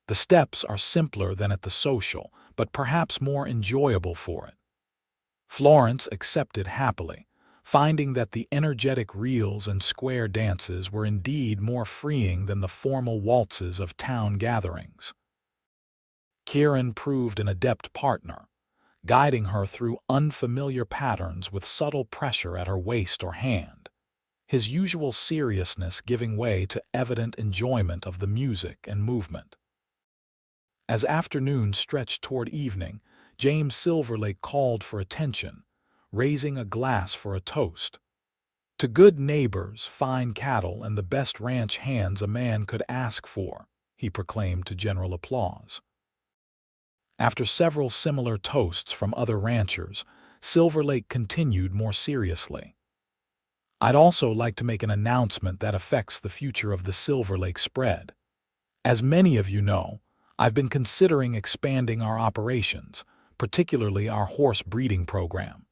"The steps are simpler than at the social, but perhaps more enjoyable for it." Florence accepted happily, finding that the energetic reels and square dances were indeed more freeing than the formal waltzes of town gatherings. Kieran proved an adept partner, guiding her through unfamiliar patterns with subtle pressure at her waist or hand, his usual seriousness giving way to evident enjoyment of the music and movement. As afternoon stretched toward evening, James Silverlake called for attention, raising a glass for a toast. "To good neighbors, fine cattle, and the best ranch hands a man could ask for," he proclaimed to general applause. After several similar toasts from other ranchers, Silverlake continued more seriously. "I'd also like to make an announcement that affects the future of the Silverlake spread. As many of you know, I've been considering expanding our operations, particularly our horse breeding program."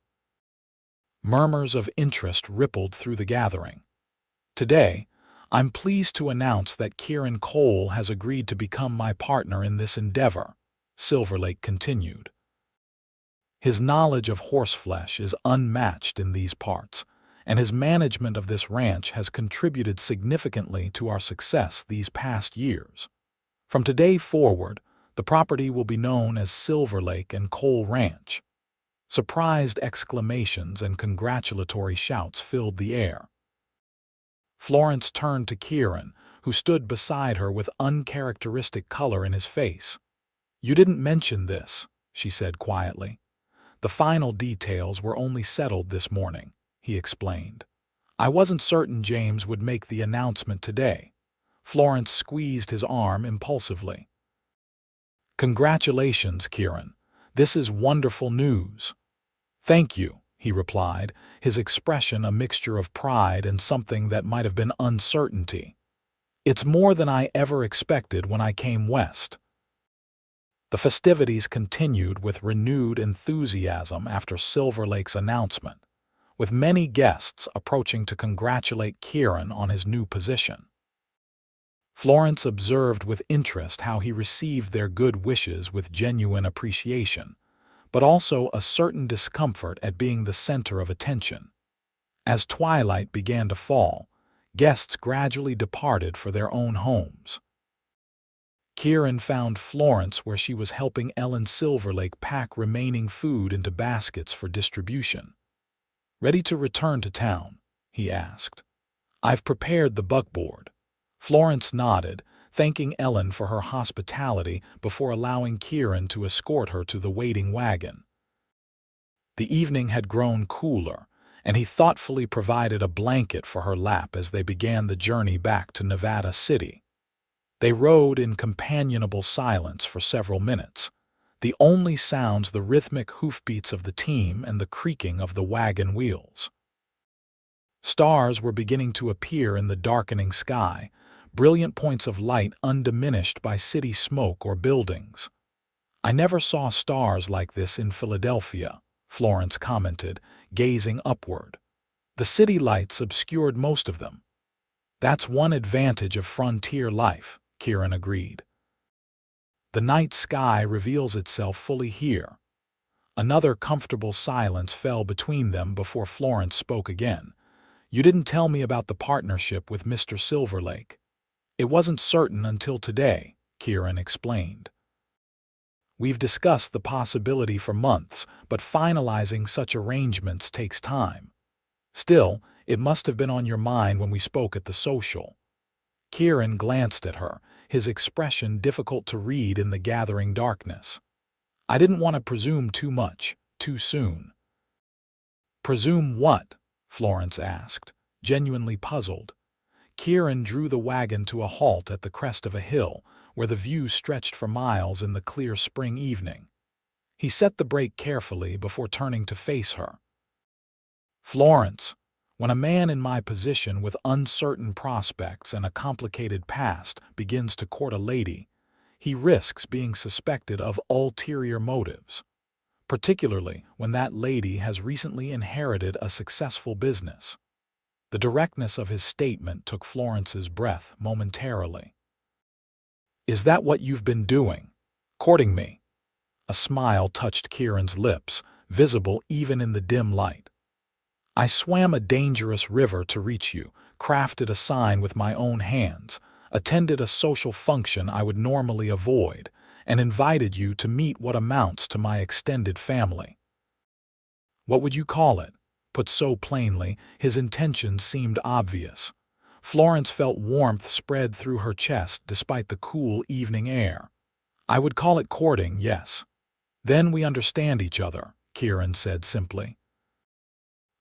Murmurs of interest rippled through the gathering. "Today, I'm pleased to announce that Kieran Cole has agreed to become my partner in this endeavor," Silverlake continued. "His knowledge of horseflesh is unmatched in these parts, and his management of this ranch has contributed significantly to our success these past years. From today forward, the property will be known as Silverlake and Cole Ranch." Surprised exclamations and congratulatory shouts filled the air. Florence turned to Kieran, who stood beside her with uncharacteristic color in his face. "You didn't mention this," she said quietly. "The final details were only settled this morning," he explained. "I wasn't certain James would make the announcement today." Florence squeezed his arm impulsively. "Congratulations, Kieran. This is wonderful news." "Thank you," he replied, his expression a mixture of pride and something that might have been uncertainty. "It's more than I ever expected when I came west." The festivities continued with renewed enthusiasm after Silverlake's announcement, with many guests approaching to congratulate Kieran on his new position. Florence observed with interest how he received their good wishes with genuine appreciation, but also a certain discomfort at being the center of attention. As twilight began to fall, guests gradually departed for their own homes. Kieran found Florence where she was helping Ellen Silverlake pack remaining food into baskets for distribution. "Ready to return to town?" he asked. "I've prepared the buckboard." Florence nodded, thanking Ellen for her hospitality before allowing Kieran to escort her to the waiting wagon. The evening had grown cooler, and he thoughtfully provided a blanket for her lap as they began the journey back to Nevada City. They rode in companionable silence for several minutes, the only sounds the rhythmic hoofbeats of the team and the creaking of the wagon wheels. Stars were beginning to appear in the darkening sky, brilliant points of light undiminished by city smoke or buildings. "I never saw stars like this in Philadelphia," Florence commented, gazing upward. "The city lights obscured most of them." "That's one advantage of frontier life," Kieran agreed. "The night sky reveals itself fully here." Another comfortable silence fell between them before Florence spoke again. "You didn't tell me about the partnership with Mr. Silverlake." "It wasn't certain until today," Kieran explained. "We've discussed the possibility for months, but finalizing such arrangements takes time. Still, it must have been on your mind when we spoke at the social." Kieran glanced at her, his expression difficult to read in the gathering darkness. I didn't want to presume too much, too soon. Presume what? Florence asked, genuinely puzzled. Kieran drew the wagon to a halt at the crest of a hill, where the view stretched for miles in the clear spring evening. He set the brake carefully before turning to face her. Florence, when a man in my position with uncertain prospects and a complicated past begins to court a lady, he risks being suspected of ulterior motives, particularly when that lady has recently inherited a successful business. The directness of his statement took Florence's breath momentarily. Is that what you've been doing? Courting me? A smile touched Kieran's lips, visible even in the dim light. I swam a dangerous river to reach you, crafted a sign with my own hands, attended a social function I would normally avoid, and invited you to meet what amounts to my extended family. What would you call it? Put so plainly, his intentions seemed obvious. Florence felt warmth spread through her chest despite the cool evening air. I would call it courting, yes. Then we understand each other, Kieran said simply.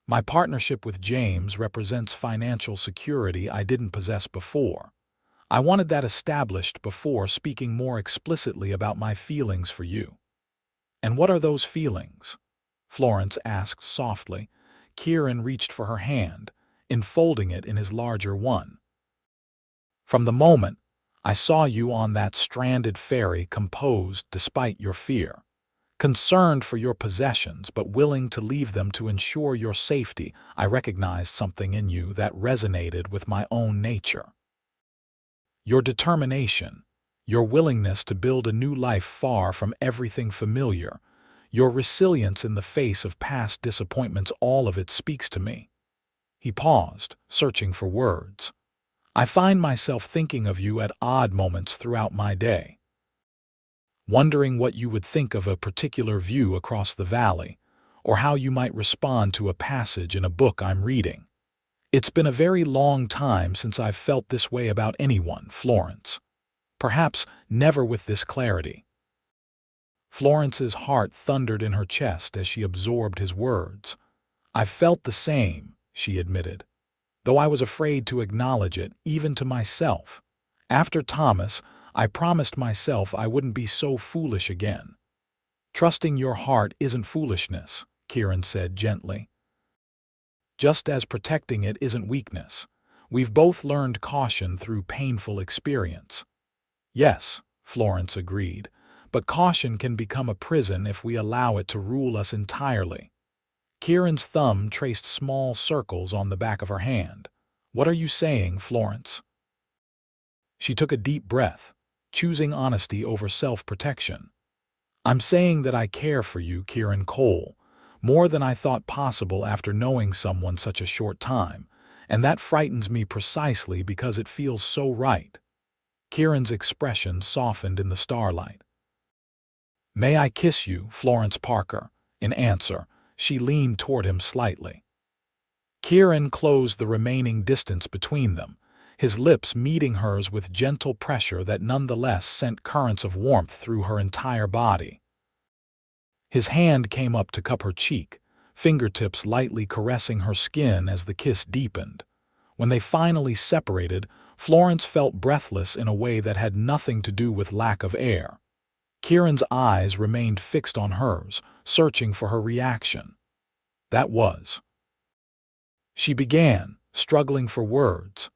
My partnership with James represents financial security I didn't possess before. I wanted that established before speaking more explicitly about my feelings for you. And what are those feelings? Florence asked softly. Kieran reached for her hand, enfolding it in his larger one. From the moment I saw you on that stranded ferry, composed despite your fear, concerned for your possessions but willing to leave them to ensure your safety, I recognized something in you that resonated with my own nature. Your determination, your willingness to build a new life far from everything familiar, your resilience in the face of past disappointments, all of it speaks to me. He paused, searching for words. I find myself thinking of you at odd moments throughout my day, wondering what you would think of a particular view across the valley, or how you might respond to a passage in a book I'm reading. It's been a very long time since I've felt this way about anyone, Florence. Perhaps never with this clarity. Florence's heart thundered in her chest as she absorbed his words. I've felt the same, she admitted, though I was afraid to acknowledge it, even to myself. After Thomas, I promised myself I wouldn't be so foolish again. Trusting your heart isn't foolishness, Kieran said gently. Just as protecting it isn't weakness. We've both learned caution through painful experience. Yes, Florence agreed, but caution can become a prison if we allow it to rule us entirely. Kieran's thumb traced small circles on the back of her hand. What are you saying, Florence? She took a deep breath, choosing honesty over self-protection. I'm saying that I care for you, Kieran Cole, more than I thought possible after knowing someone such a short time, and that frightens me precisely because it feels so right. Kieran's expression softened in the starlight. May I kiss you, Florence Parker? In answer, she leaned toward him slightly. Kieran closed the remaining distance between them, his lips meeting hers with gentle pressure that nonetheless sent currents of warmth through her entire body. His hand came up to cup her cheek, fingertips lightly caressing her skin as the kiss deepened. When they finally separated, Florence felt breathless in a way that had nothing to do with lack of air. Kieran's eyes remained fixed on hers, searching for her reaction. That was. She began, struggling for words.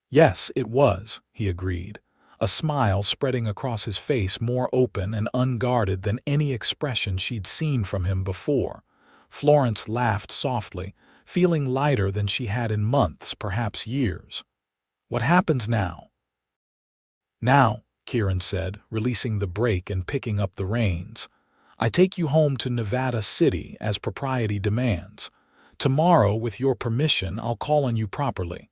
Yes, it was, he agreed, a smile spreading across his face more open and unguarded than any expression she'd seen from him before. Florence laughed softly, feeling lighter than she had in months, perhaps years. What happens now? Now, Kieran said, releasing the brake and picking up the reins. I take you home to Nevada City as propriety demands. Tomorrow, with your permission, I'll call on you properly.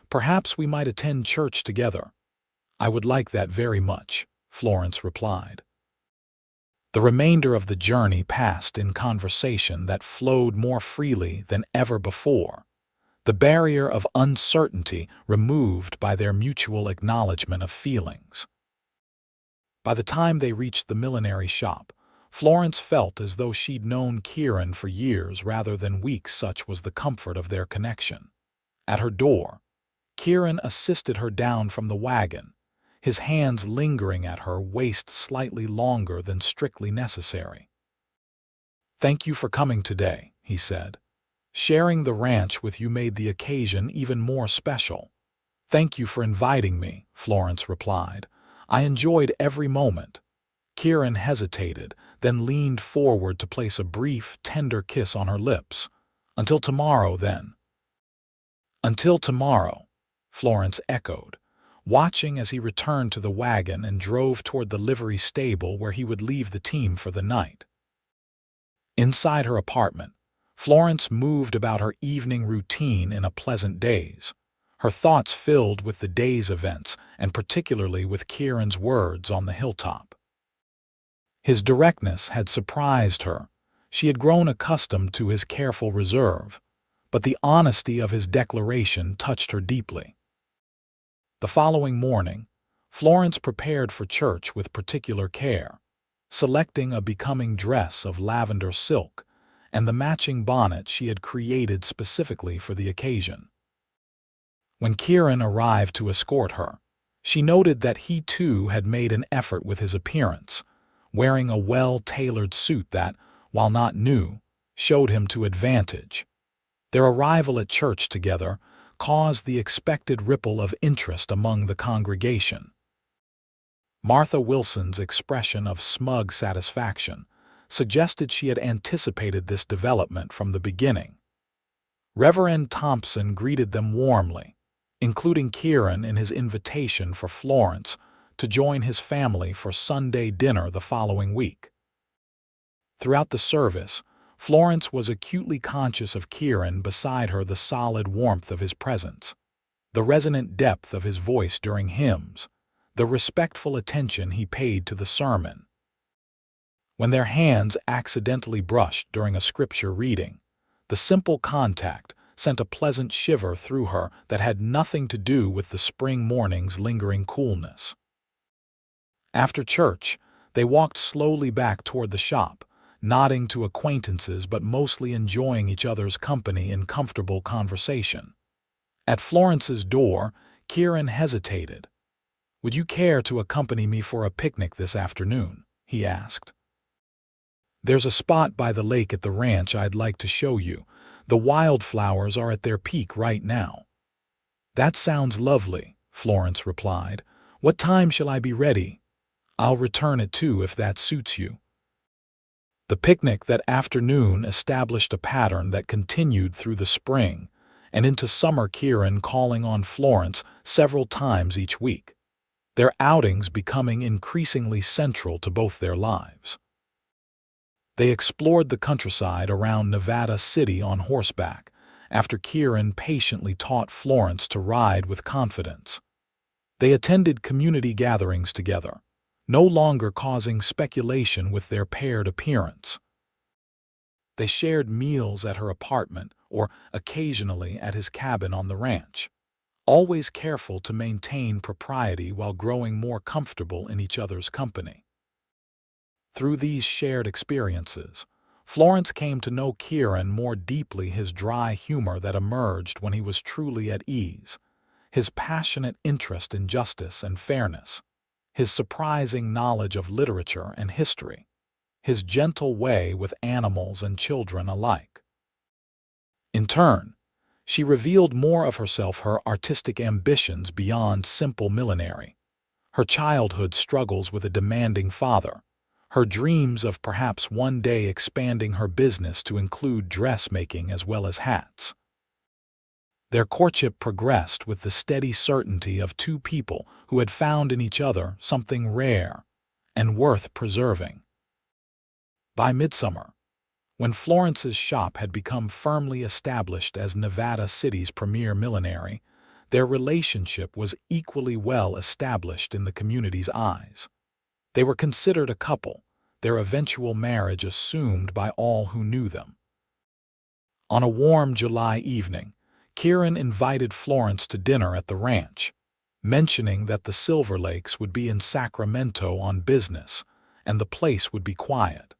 Perhaps we might attend church together. I would like that very much, Florence replied. The remainder of the journey passed in conversation that flowed more freely than ever before, the barrier of uncertainty removed by their mutual acknowledgement of feelings. By the time they reached the millinery shop, Florence felt as though she'd known Kieran for years rather than weeks. Such was the comfort of their connection. At her door, Kieran assisted her down from the wagon, his hands lingering at her waist slightly longer than strictly necessary. "Thank you for coming today," he said. "Sharing the ranch with you made the occasion even more special." "Thank you for inviting me," Florence replied. "I enjoyed every moment." Kieran hesitated, then leaned forward to place a brief, tender kiss on her lips. "Until tomorrow, then." "Until tomorrow," Florence echoed, watching as he returned to the wagon and drove toward the livery stable where he would leave the team for the night. Inside her apartment, Florence moved about her evening routine in a pleasant daze, her thoughts filled with the day's events and particularly with Kieran's words on the hilltop. His directness had surprised her. She had grown accustomed to his careful reserve, but the honesty of his declaration touched her deeply. The following morning, Florence prepared for church with particular care, selecting a becoming dress of lavender silk and the matching bonnet she had created specifically for the occasion. When Kieran arrived to escort her, she noted that he too had made an effort with his appearance, wearing a well-tailored suit that, while not new, showed him to advantage. Their arrival at church together caused the expected ripple of interest among the congregation. Martha Wilson's expression of smug satisfaction suggested she had anticipated this development from the beginning. Reverend Thompson greeted them warmly, including Kieran in his invitation for Florence to join his family for Sunday dinner the following week. Throughout the service, Florence was acutely conscious of Kieran beside her, the solid warmth of his presence, the resonant depth of his voice during hymns, the respectful attention he paid to the sermon. When their hands accidentally brushed during a scripture reading, the simple contact sent a pleasant shiver through her that had nothing to do with the spring morning's lingering coolness. After church, they walked slowly back toward the shop, nodding to acquaintances but mostly enjoying each other's company in comfortable conversation. At Florence's door, Kieran hesitated. "Would you care to accompany me for a picnic this afternoon?" he asked. "There's a spot by the lake at the ranch I'd like to show you. The wildflowers are at their peak right now." "That sounds lovely," Florence replied. "What time shall I be ready? I'll return at 2 if that suits you." The picnic that afternoon established a pattern that continued through the spring and into summer, Kieran calling on Florence several times each week, their outings becoming increasingly central to both their lives. They explored the countryside around Nevada City on horseback, after Kieran patiently taught Florence to ride with confidence. They attended community gatherings together, no longer causing speculation with their paired appearance. They shared meals at her apartment or occasionally at his cabin on the ranch, always careful to maintain propriety while growing more comfortable in each other's company. Through these shared experiences, Florence came to know Kieran more deeply, his dry humor that emerged when he was truly at ease, his passionate interest in justice and fairness, his surprising knowledge of literature and history, his gentle way with animals and children alike. In turn, she revealed more of herself, her artistic ambitions beyond simple millinery, her childhood struggles with a demanding father, her dreams of perhaps one day expanding her business to include dressmaking as well as hats. Their courtship progressed with the steady certainty of two people who had found in each other something rare and worth preserving. By midsummer, when Florence's shop had become firmly established as Nevada City's premier millinery, their relationship was equally well established in the community's eyes. They were considered a couple, their eventual marriage assumed by all who knew them. On a warm July evening, Kieran invited Florence to dinner at the ranch, mentioning that the Silver Lakes would be in Sacramento on business and the place would be quiet.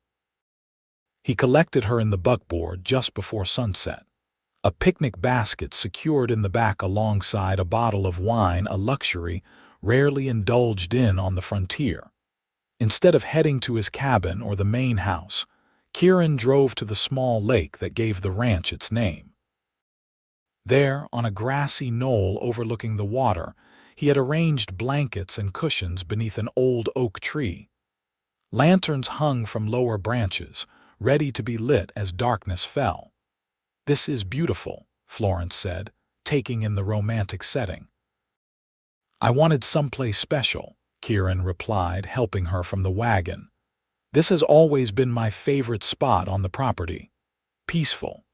He collected her in the buckboard just before sunset. A picnic basket secured in the back alongside a bottle of wine, a luxury rarely indulged in on the frontier. Instead of heading to his cabin or the main house, Kieran drove to the small lake that gave the ranch its name. There, on a grassy knoll overlooking the water, he had arranged blankets and cushions beneath an old oak tree. Lanterns hung from lower branches, ready to be lit as darkness fell. "This is beautiful," Florence said, taking in the romantic setting. "I wanted someplace special," Kieran replied, helping her from the wagon. "This has always been my favorite spot on the property. Peaceful."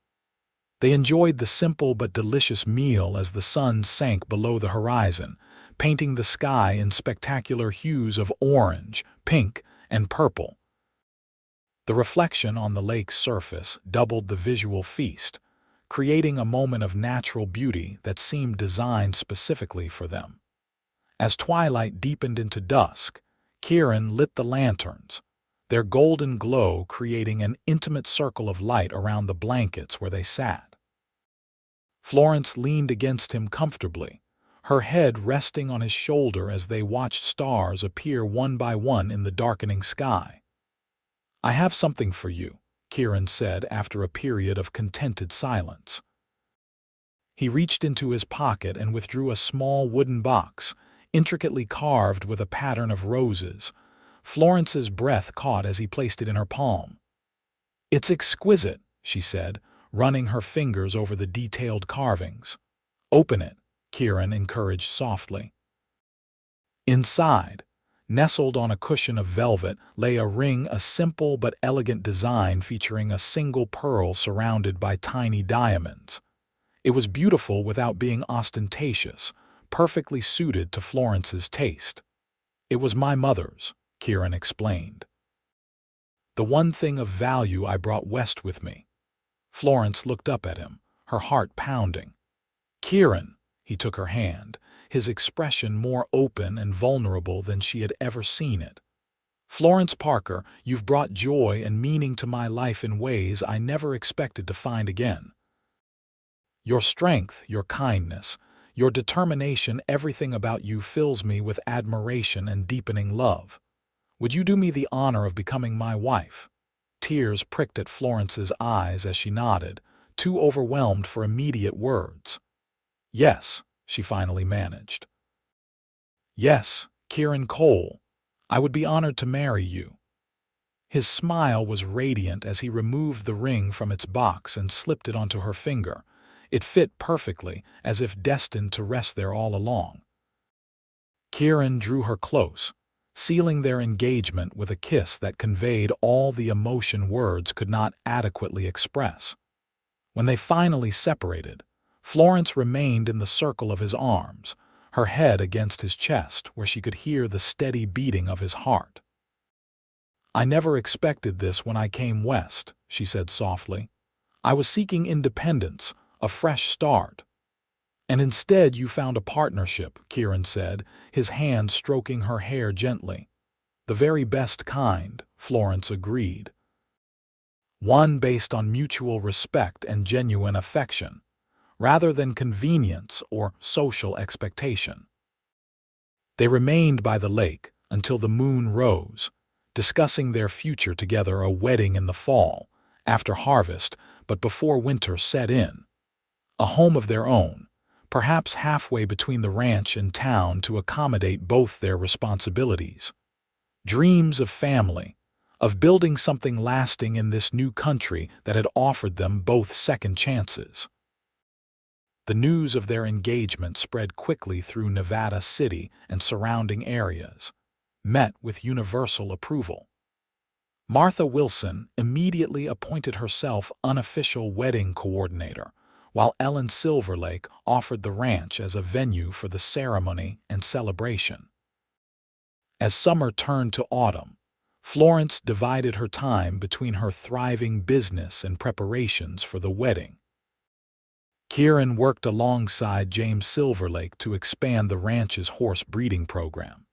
They enjoyed the simple but delicious meal as the sun sank below the horizon, painting the sky in spectacular hues of orange, pink, and purple. The reflection on the lake's surface doubled the visual feast, creating a moment of natural beauty that seemed designed specifically for them. As twilight deepened into dusk, Kieran lit the lanterns, their golden glow creating an intimate circle of light around the blankets where they sat. Florence leaned against him comfortably, her head resting on his shoulder as they watched stars appear one by one in the darkening sky. "I have something for you," Kieran said after a period of contented silence. He reached into his pocket and withdrew a small wooden box, intricately carved with a pattern of roses. Florence's breath caught as he placed it in her palm. "It's exquisite," she said, running her fingers over the detailed carvings. "Open it," Kieran encouraged softly. Inside, nestled on a cushion of velvet, lay a ring, a simple but elegant design featuring a single pearl surrounded by tiny diamonds. It was beautiful without being ostentatious, perfectly suited to Florence's taste. "It was my mother's," Kieran explained. "The one thing of value I brought west with me." Florence looked up at him, her heart pounding. "Kieran," he took her hand, his expression more open and vulnerable than she had ever seen it. "Florence Parker, you've brought joy and meaning to my life in ways I never expected to find again. Your strength, your kindness, your determination, everything about you fills me with admiration and deepening love. Would you do me the honor of becoming my wife?" Tears pricked at Florence's eyes as she nodded, too overwhelmed for immediate words. "Yes," she finally managed. "Yes, Kieran Cole, I would be honored to marry you." His smile was radiant as he removed the ring from its box and slipped it onto her finger. It fit perfectly, as if destined to rest there all along. Kieran drew her close, sealing their engagement with a kiss that conveyed all the emotion words could not adequately express. When they finally separated, Florence remained in the circle of his arms, her head against his chest where she could hear the steady beating of his heart. "I never expected this when I came west," she said softly. "I was seeking independence, a fresh start." "And instead you found a partnership," Kieran said, his hand stroking her hair gently. "The very best kind," Florence agreed. "One based on mutual respect and genuine affection, rather than convenience or social expectation." They remained by the lake until the moon rose, discussing their future together, a wedding in the fall, after harvest, but before winter set in. A home of their own, perhaps halfway between the ranch and town to accommodate both their responsibilities. Dreams of family, of building something lasting in this new country that had offered them both second chances. The news of their engagement spread quickly through Nevada City and surrounding areas, met with universal approval. Martha Wilson immediately appointed herself unofficial wedding coordinator, while Ellen Silverlake offered the ranch as a venue for the ceremony and celebration. As summer turned to autumn, Florence divided her time between her thriving business and preparations for the wedding. Kieran worked alongside James Silverlake to expand the ranch's horse breeding program,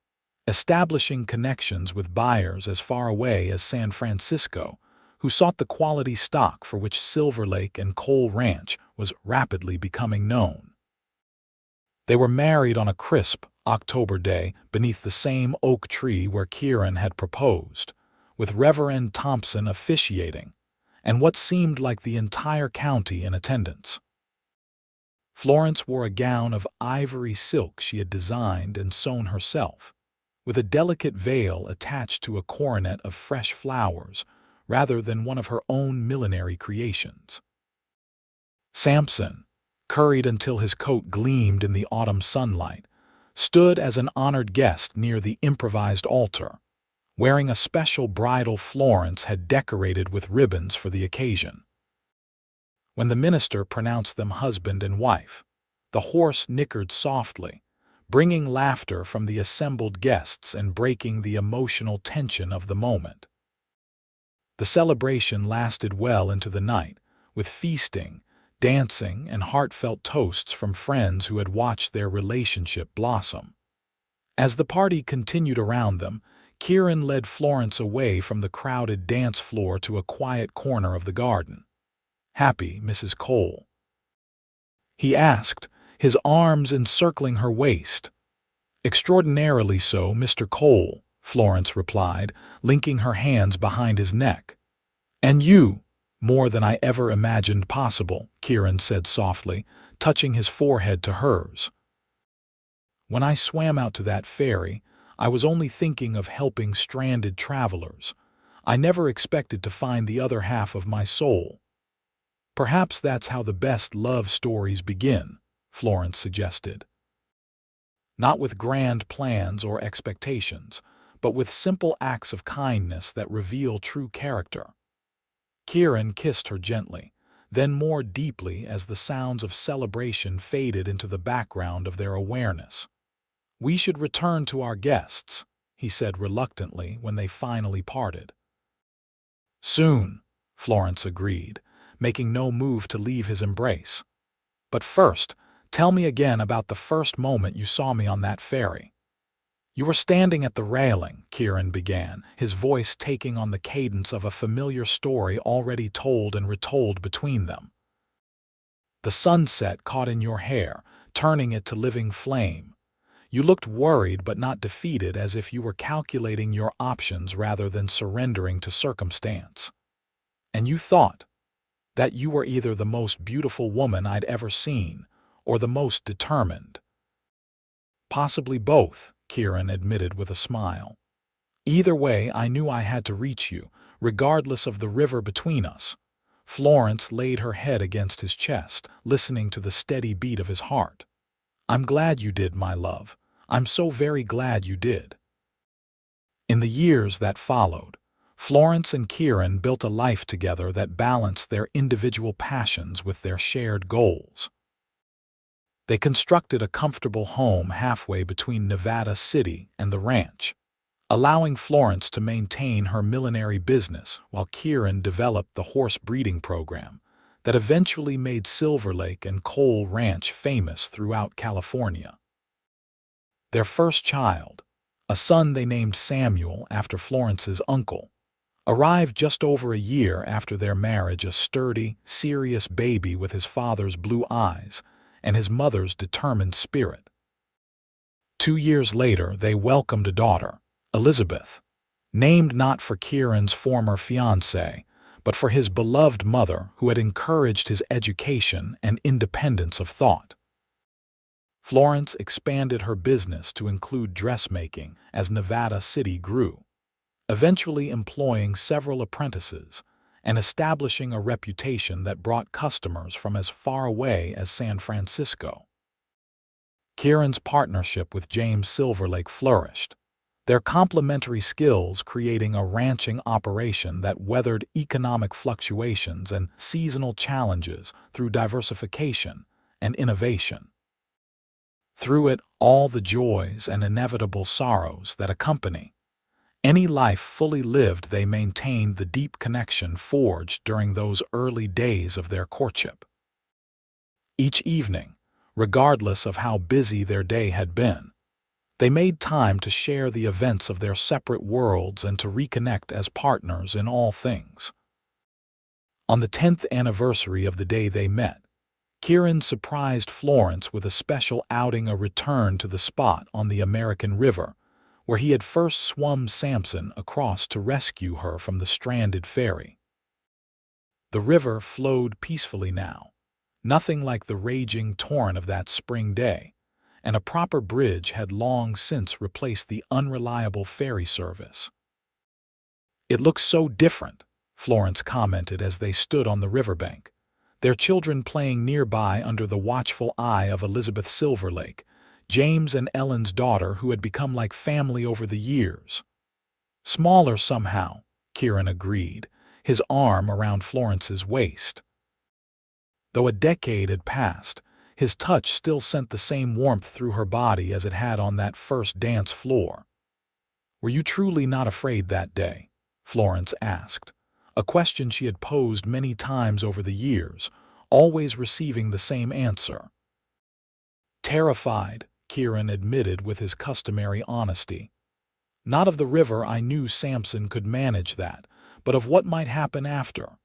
establishing connections with buyers as far away as San Francisco who sought the quality stock for which Silver Lake and Cole Ranch was rapidly becoming known. They were married on a crisp October day beneath the same oak tree where Kieran had proposed, with Reverend Thompson officiating, and what seemed like the entire county in attendance. Florence wore a gown of ivory silk she had designed and sewn herself, with a delicate veil attached to a coronet of fresh flowers rather than one of her own millinery creations. Samson, curried until his coat gleamed in the autumn sunlight, stood as an honored guest near the improvised altar, wearing a special bridle Florence had decorated with ribbons for the occasion. When the minister pronounced them husband and wife, the horse nickered softly, bringing laughter from the assembled guests and breaking the emotional tension of the moment. The celebration lasted well into the night, with feasting, dancing, and heartfelt toasts from friends who had watched their relationship blossom. As the party continued around them, Kieran led Florence away from the crowded dance floor to a quiet corner of the garden. "Happy, Mrs. Cole?" he asked, his arms encircling her waist. "Extraordinarily so, Mr. Cole," Florence replied, linking her hands behind his neck. "And you, more than I ever imagined possible," Kieran said softly, touching his forehead to hers. "When I swam out to that ferry, I was only thinking of helping stranded travelers. I never expected to find the other half of my soul." "Perhaps that's how the best love stories begin," Florence suggested. "Not with grand plans or expectations, but with simple acts of kindness that reveal true character." Kieran kissed her gently, then more deeply as the sounds of celebration faded into the background of their awareness. "We should return to our guests," he said reluctantly when they finally parted. "Soon," Florence agreed, making no move to leave his embrace. "But first, tell me again about the first moment you saw me on that ferry." "You were standing at the railing," Kieran began, his voice taking on the cadence of a familiar story already told and retold between them. "The sunset caught in your hair, turning it to living flame. You looked worried but not defeated, as if you were calculating your options rather than surrendering to circumstance. And you thought that you were either the most beautiful woman I'd ever seen or the most determined." "Possibly both," Kieran admitted with a smile. "Either way, I knew I had to reach you, regardless of the river between us." Florence laid her head against his chest, listening to the steady beat of his heart. "I'm glad you did, my love. I'm so very glad you did." In the years that followed, Florence and Kieran built a life together that balanced their individual passions with their shared goals. They constructed a comfortable home halfway between Nevada City and the ranch, allowing Florence to maintain her millinery business while Kieran developed the horse breeding program that eventually made Silver Lake and Cole Ranch famous throughout California. Their first child, a son they named Samuel after Florence's uncle, arrived just over a year after their marriage, a sturdy, serious baby with his father's blue eyes and his mother's determined spirit. 2 years later, they welcomed a daughter, Elizabeth, named not for Kieran's former fiancée, but for his beloved mother who had encouraged his education and independence of thought. Florence expanded her business to include dressmaking as Nevada City grew, eventually employing several apprentices and establishing a reputation that brought customers from as far away as San Francisco. Kieran's partnership with James Silverlake flourished, their complementary skills creating a ranching operation that weathered economic fluctuations and seasonal challenges through diversification and innovation. Through it all, the joys and inevitable sorrows that accompany any life fully lived, they maintained the deep connection forged during those early days of their courtship. Each evening, regardless of how busy their day had been, they made time to share the events of their separate worlds and to reconnect as partners in all things. On the 10th anniversary of the day they met, Kieran surprised Florence with a special outing, a return to the spot on the American River, where he had first swum Samson across to rescue her from the stranded ferry. The river flowed peacefully now, nothing like the raging torrent of that spring day, and a proper bridge had long since replaced the unreliable ferry service. "It looks so different," Florence commented as they stood on the riverbank, their children playing nearby under the watchful eye of Elizabeth Silverlake, James and Ellen's daughter, who had become like family over the years. "Smaller somehow," Kieran agreed, his arm around Florence's waist. Though a decade had passed, his touch still sent the same warmth through her body as it had on that first dance floor. "Were you truly not afraid that day?" Florence asked, a question she had posed many times over the years, always receiving the same answer. "Terrified," Kieran admitted with his customary honesty. "Not of the river, I knew Samson could manage that, but of what might happen after."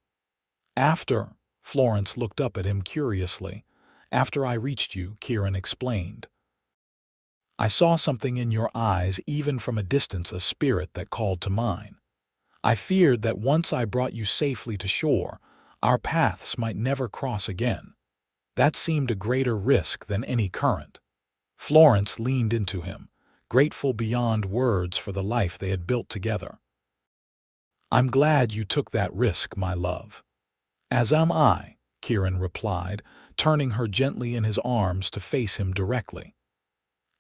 "After?" Florence looked up at him curiously. "After I reached you," Kieran explained. "I saw something in your eyes, even from a distance, a spirit that called to mine. I feared that once I brought you safely to shore, our paths might never cross again. That seemed a greater risk than any current." Florence leaned into him, grateful beyond words for the life they had built together. "I'm glad you took that risk, my love." "As am I," Kieran replied, turning her gently in his arms to face him directly.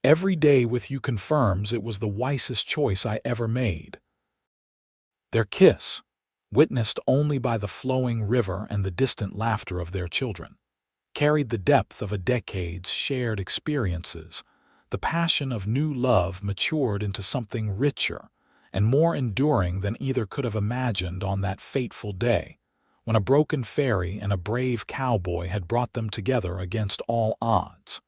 "Every day with you confirms it was the wisest choice I ever made." Their kiss, witnessed only by the flowing river and the distant laughter of their children, carried the depth of a decade's shared experiences. The passion of new love matured into something richer and more enduring than either could have imagined on that fateful day, when a broken ferry and a brave cowboy had brought them together against all odds.